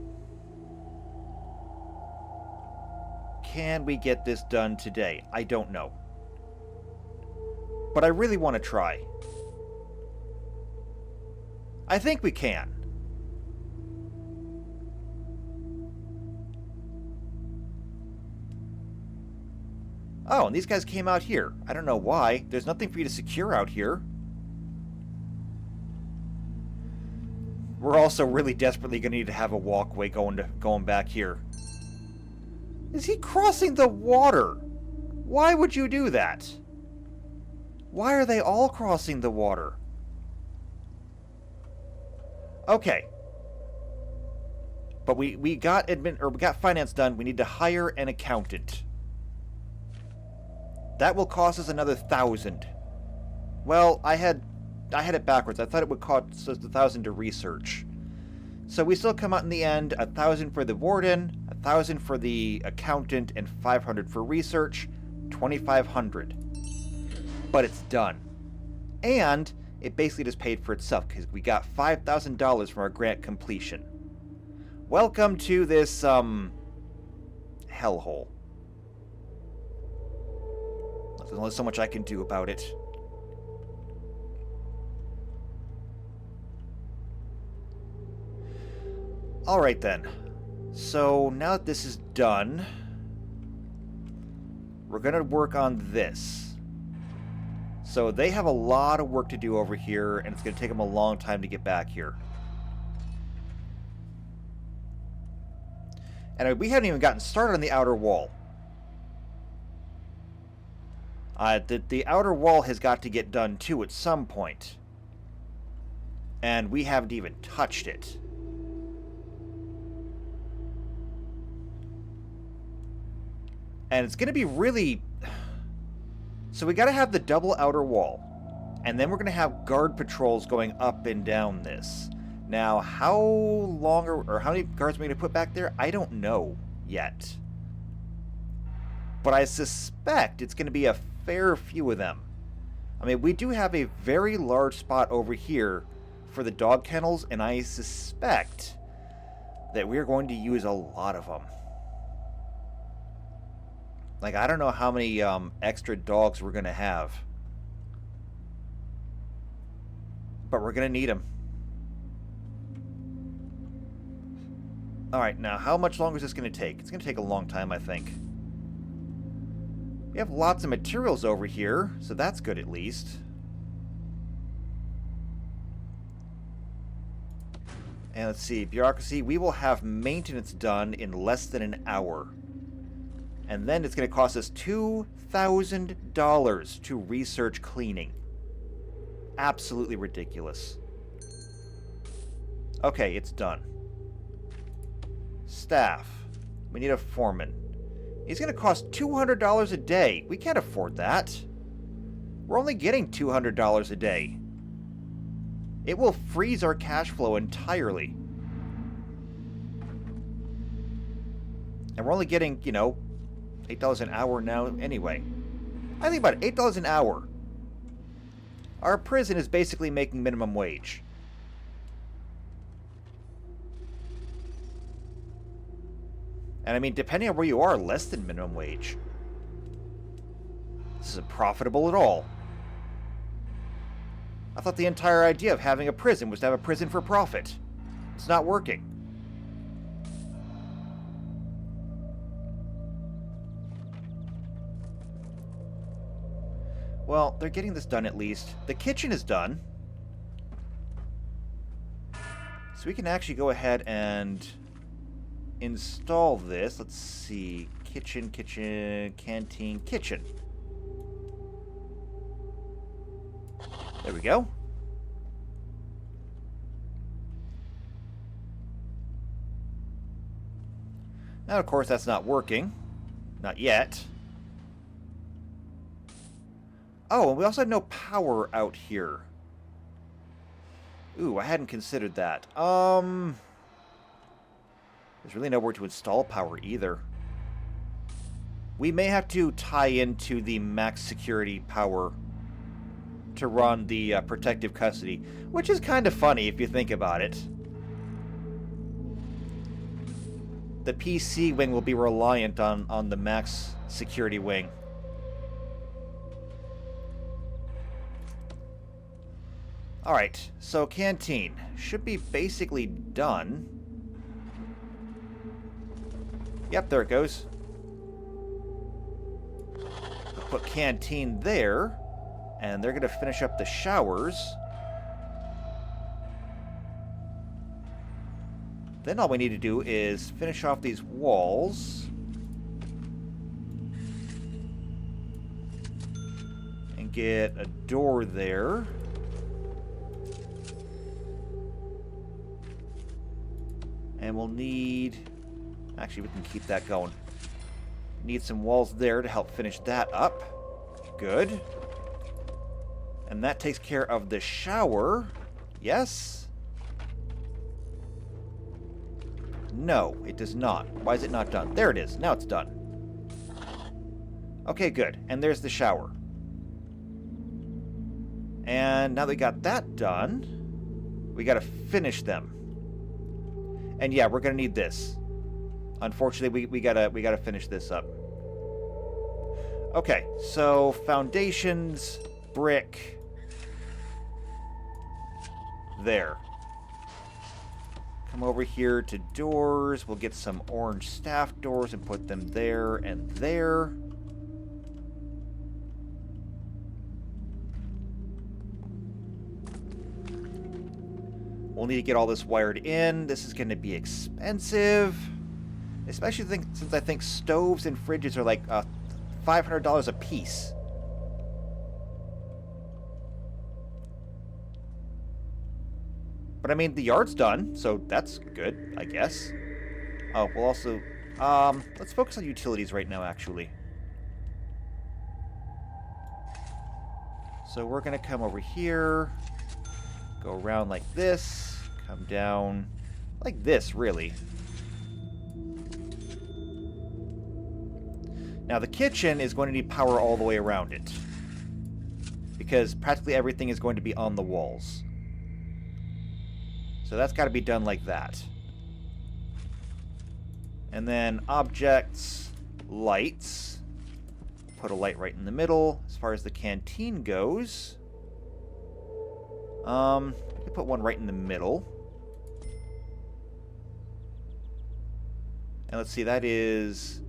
Can we get this done today? I don't know. But I really want to try. I think we can. Oh, and these guys came out here. I don't know why. There's nothing for you to secure out here. We're also really desperately going to need to have a walkway going back here. Is he crossing the water? Why would you do that? Why are they all crossing the water? Okay. But we got finance done. We need to hire an accountant. That will cost us another 1,000. Well, I had it backwards. I thought it would cost us 1,000 to research. So we still come out in the end 1,000 for the warden, 1,000 for the accountant, and 500 for research. 2,500. But it's done. And it basically just paid for itself because we got $5,000 from our grant completion. Welcome to this hellhole. There's only so much I can do about it. Alright then. So now that this is done, we're going to work on this. So they have a lot of work to do over here, and it's going to take them a long time to get back here. And we haven't even gotten started on the outer wall. The outer wall has got to get done too at some point. And we haven't even touched it. And it's going to be really... So we got to have the double outer wall. And then we're going to have guard patrols going up and down this. Now, how long or how many guards are we going to put back there? I don't know yet. But I suspect it's going to be a fair few of them. I mean, we do have a very large spot over here for the dog kennels, and I suspect that we're going to use a lot of them. Like, I don't know how many extra dogs we're going to have. But we're going to need them. Alright, now, how much longer is this going to take? It's going to take a long time, I think. We have lots of materials over here, so that's good at least. And let's see, bureaucracy, we will have maintenance done in less than an hour. And then it's going to cost us $2,000 to research cleaning. Absolutely ridiculous. Okay, it's done. Staff. We need a foreman. He's going to cost $200 a day. We can't afford that. We're only getting $200 a day. It will freeze our cash flow entirely. And we're only getting, you know, $8 an hour now anyway. I think about it, $8 an hour. Our prison is basically making minimum wage. And I mean, depending on where you are, less than minimum wage. This isn't profitable at all. I thought the entire idea of having a prison was to have a prison for profit. It's not working. Well, they're getting this done at least. The kitchen is done. So we can actually go ahead and install this. Let's see. Kitchen, canteen, kitchen. There we go. Now, of course, that's not working. Not yet. Oh, and we also had no power out here. Ooh, I hadn't considered that. There's really nowhere to install power either. We may have to tie into the max security power to run the protective custody, which is kind of funny if you think about it. The PC wing will be reliant on the max security wing. Alright, so canteen should be basically done. Yep, there it goes. We'll put canteen there, and they're going to finish up the showers. Then all we need to do is finish off these walls. And get a door there. And we'll need... Actually, we can keep that going. Need some walls there to help finish that up. Good. And that takes care of the shower. Yes? No, it does not. Why is it not done? There it is. Now it's done. Okay, good. And there's the shower. And now that we got that done, we got to finish them. And yeah, we're going to need this. Unfortunately, we gotta finish this up. Okay, so foundations, brick. There. Come over here to doors. We'll get some orange staff doors and put them there and there. We'll need to get all this wired in. This is going to be expensive. Especially since I think stoves and fridges are like $500 a piece. But I mean, the yard's done, so that's good, I guess. Oh, we'll also... let's focus on utilities right now, actually. So we're going to come over here. Go around like this. Come down like this, really. Now, the kitchen is going to need power all the way around it. Because practically everything is going to be on the walls. So that's got to be done like that. And then objects, lights. Put a light right in the middle. As far as the canteen goes, we can put one right in the middle. And let's see, that is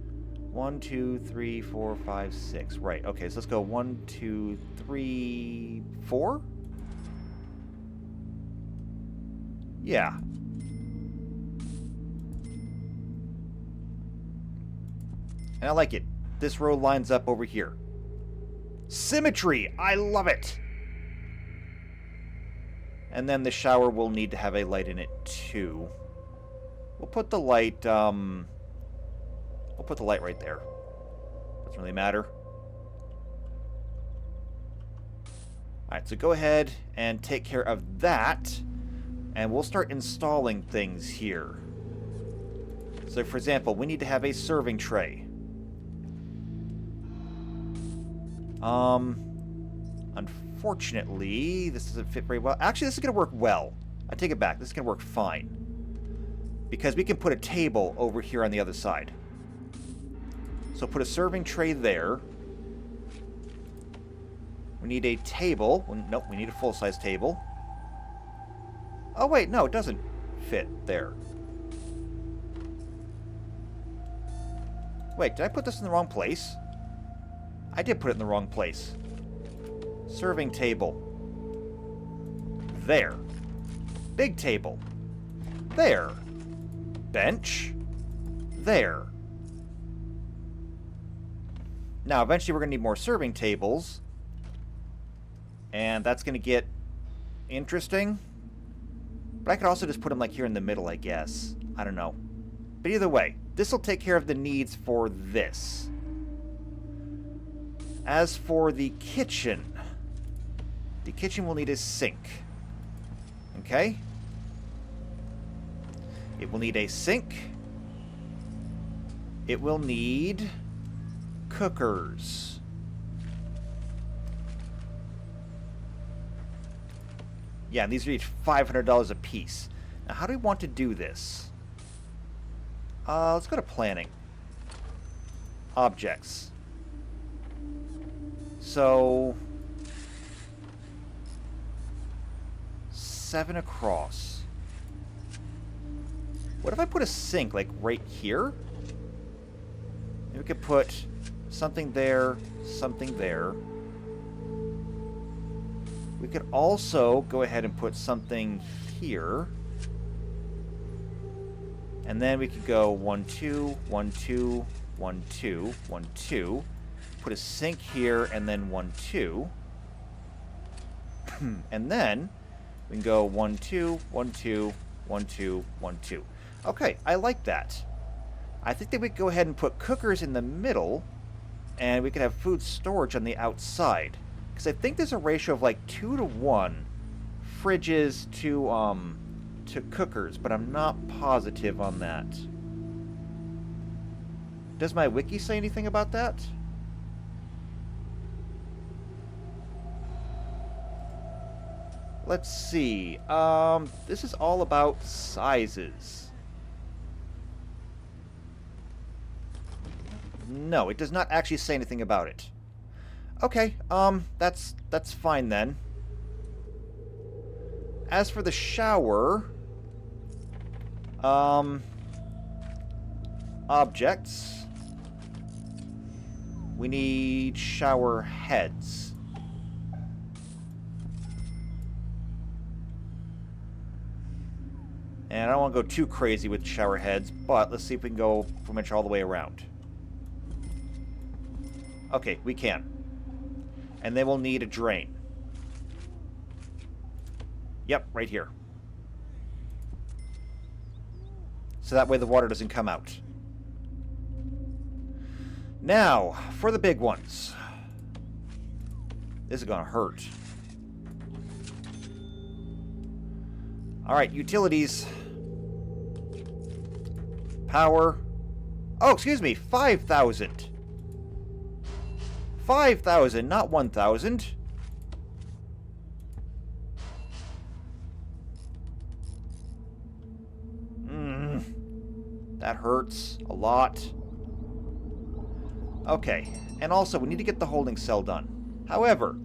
1, 2, 3, 4, 5, 6. Right, okay, so let's go 1, 2, 3, 4? Yeah. And I like it. This row lines up over here. Symmetry! I love it! And then the shower will need to have a light in it, too. We'll put the light, we'll put the light right there. Doesn't really matter. Alright, so go ahead and take care of that. And we'll start installing things here. So, for example, we need to have a serving tray. Unfortunately, this doesn't fit very well. Actually, this is going to work well. I take it back. This is going to work fine. Because we can put a table over here on the other side. So put a serving tray there. We need a table. Nope, we need a full-size table. Oh, wait, no, it doesn't fit there. Wait, did I put this in the wrong place? I did put it in the wrong place. Serving table. There. Big table. There. Bench. There. Now, eventually we're going to need more serving tables. And that's going to get interesting. But I could also just put them like here in the middle, I guess. I don't know. But either way, this will take care of the needs for this. As for the kitchen, The kitchen will need a sink. Okay? It will need a sink. It will need cookers. Yeah, and these are each $500 a piece. Now, how do we want to do this? Let's go to planning. Objects. So 7 across. What if I put a sink, like, right here? Maybe we could put something there, something there. We could also go ahead and put something here. And then we could go 1, 2, 1, 2, 1, 2, 1, 2. Put a sink here, and then 1, 2. And then we can go 1, 2, 1, 2, 1, 2, 1, 2. Okay, I like that. I think that we could go ahead and put cookers in the middle, and we could have food storage on the outside. Because I think there's a ratio of like 2 to 1 fridges to cookers, but I'm not positive on that. Does my wiki say anything about that? Let's see. This is all about sizes. No, it does not actually say anything about it. Okay, that's fine then. As for the shower, objects, we need shower heads. And I don't want to go too crazy with shower heads, but let's see if we can go pretty much all the way around. Okay, we can. And then we'll need a drain. Yep, right here. So that way the water doesn't come out. Now, for the big ones. This is gonna hurt. Alright, utilities. Power. Oh, excuse me, 5,000. 5,000, not 1,000. That hurts a lot. Okay, and also we need to get the holding cell done. However,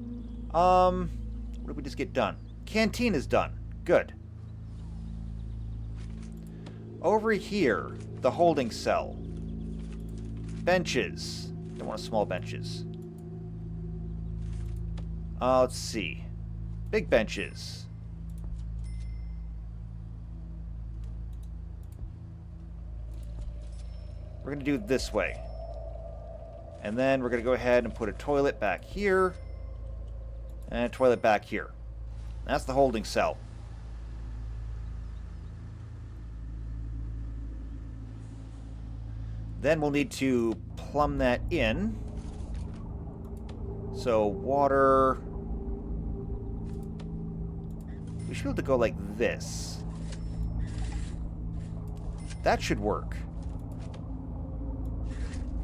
what did we just get done? Canteen is done. Good. Over here, the holding cell. Benches. Don't want small benches. Let's see. Big benches. We're going to do it this way. And then we're going to go ahead and put a toilet back here. And a toilet back here. That's the holding cell. Then we'll need to plumb that in. So water. We should be able to go like this. That should work.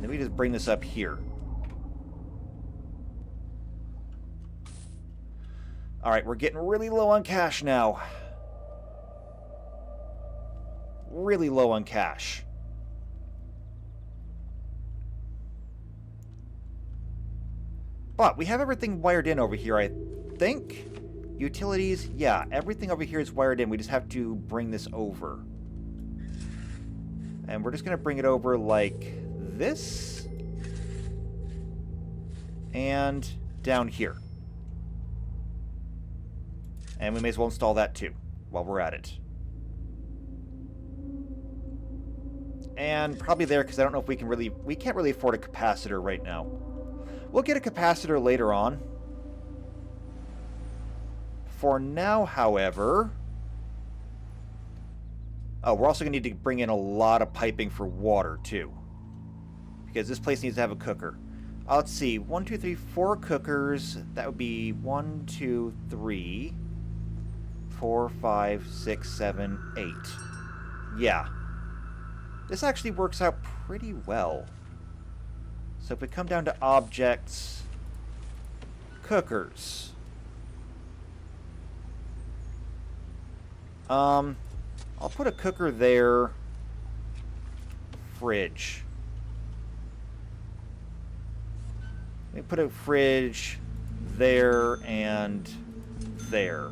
Then we just bring this up here. Alright, we're getting really low on cash now. Really low on cash. But we have everything wired in over here, I think. Utilities, yeah, everything over here is wired in. We just have to bring this over. And we're just going to bring it over like this. And down here. And we may as well install that too, while we're at it. And probably there, because I don't know if we can really... We can't really afford a capacitor right now. We'll get a capacitor later on. For now, however... Oh, we're also going to need to bring in a lot of piping for water, too. Because this place needs to have a cooker. Let's see. 1, 2, 3, 4 cookers. That would be 1, 2, 3, 4, 5, 6, 7, 8. Yeah. This actually works out pretty well. So if we come down to objects, cookers. I'll put a cooker there. Fridge. Let me put a fridge there and there.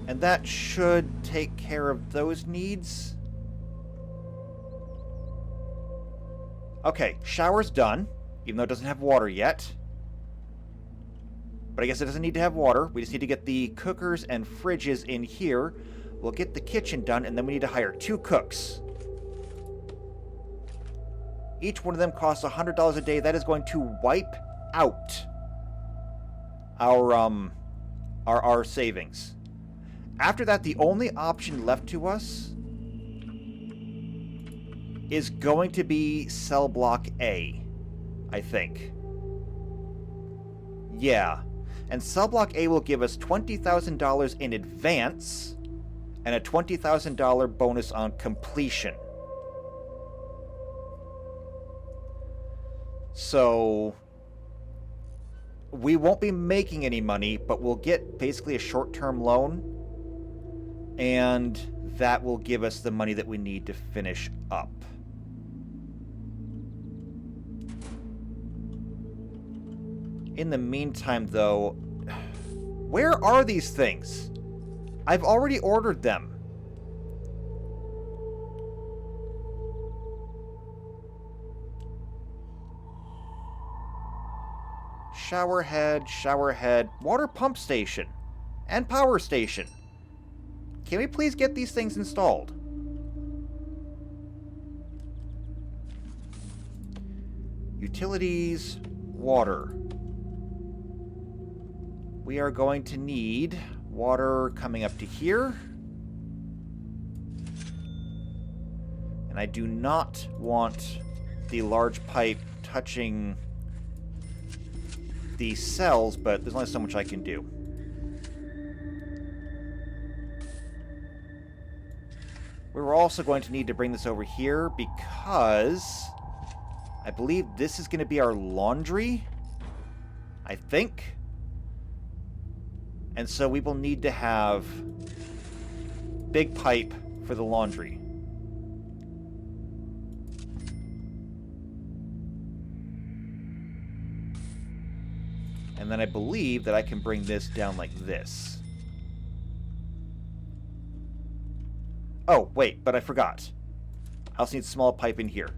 And that should take care of those needs. Okay, shower's done, even though it doesn't have water yet. But I guess it doesn't need to have water. We just need to get the cookers and fridges in here. We'll get the kitchen done, and then we need to hire 2 cooks. Each one of them costs $100 a day. That is going to wipe out our savings. After that, the only option left to us is going to be cell block A, I think. Yeah. And cell block A will give us $20,000 in advance and a $20,000 bonus on completion. So we won't be making any money, but we'll get basically a short-term loan, and that will give us the money that we need to finish up. In the meantime, though, where are these things? I've already ordered them. Shower head, water pump station, and power station. Can we please get these things installed? Utilities, water. We are going to need water coming up to here. And I do not want the large pipe touching the cells, but there's only so much I can do. We were also going to need to bring this over here because I believe this is going to be our laundry, I think. And so we will need to have big pipe for the laundry. And then I believe that I can bring this down like this. Oh, wait, but I forgot. I also need small pipe in here.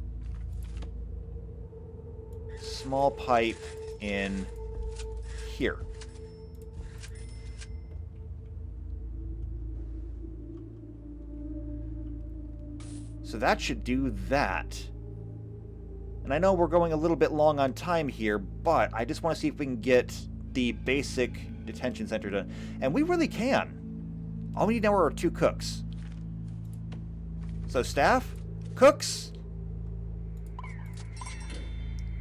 Small pipe in here. So that should do that. And I know we're going a little bit long on time here, but I just want to see if we can get the basic detention center done. And we really can. All we need now are 2 cooks. So staff, cooks,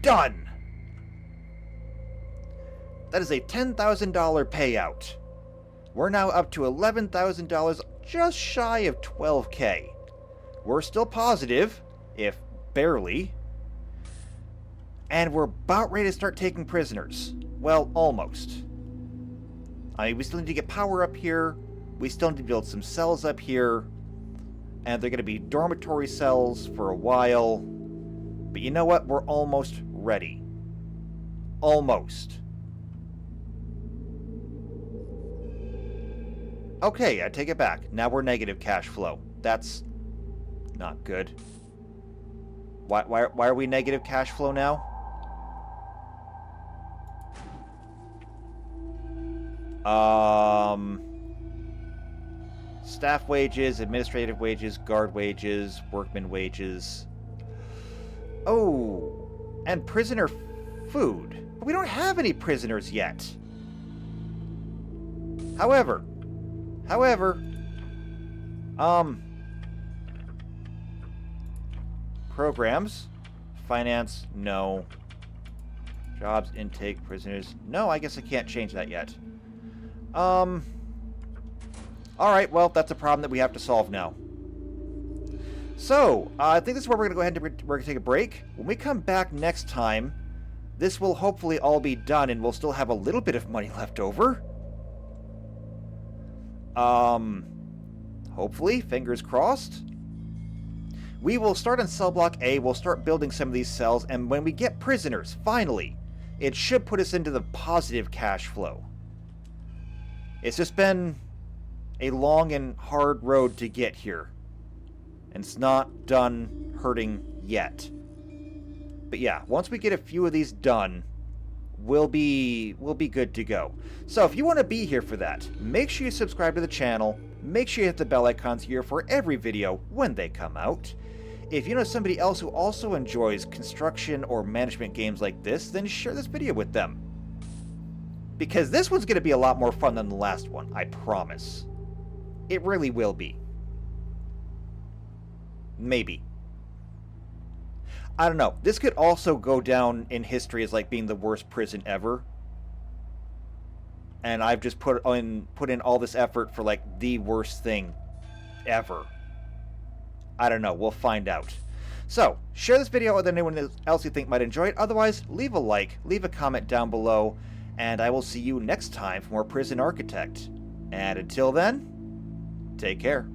done. That is a $10,000 payout. We're now up to $11,000, just shy of 12K. We're still positive, if barely. And we're about ready to start taking prisoners. Well, almost. I mean, we still need to get power up here. We still need to build some cells up here. And they're going to be dormitory cells for a while. But you know what? We're almost ready. Almost. Okay, I take it back. Now we're negative cash flow. That's not good. Why are we negative cash flow now? Staff wages, administrative wages, guard wages, workman wages. Oh, and prisoner food. But we don't have any prisoners yet. However, Programs. Finance, no. Jobs, intake, prisoners. No, I guess I can't change that yet. Alright, well, that's a problem that we have to solve now. So, I think this is where we're going to go ahead and we're going to take a break. When we come back next time, this will hopefully all be done and we'll still have a little bit of money left over. Hopefully, fingers crossed. We will start on cell block A, we'll start building some of these cells, and when we get prisoners, finally, it should put us into the positive cash flow. It's just been a long and hard road to get here. And it's not done hurting yet. But yeah, once we get a few of these done, we'll be good to go. So if you want to be here for that, make sure you subscribe to the channel, make sure you hit the bell icons here for every video when they come out. If you know somebody else who also enjoys construction or management games like this, then share this video with them. Because this one's going to be a lot more fun than the last one, I promise. It really will be. Maybe. I don't know. This could also go down in history as like being the worst prison ever. And I've just put in all this effort for like the worst thing ever. I don't know. We'll find out. So, share this video with anyone else you think might enjoy it. Otherwise, leave a like, leave a comment down below, and I will see you next time for more Prison Architect. And until then, take care.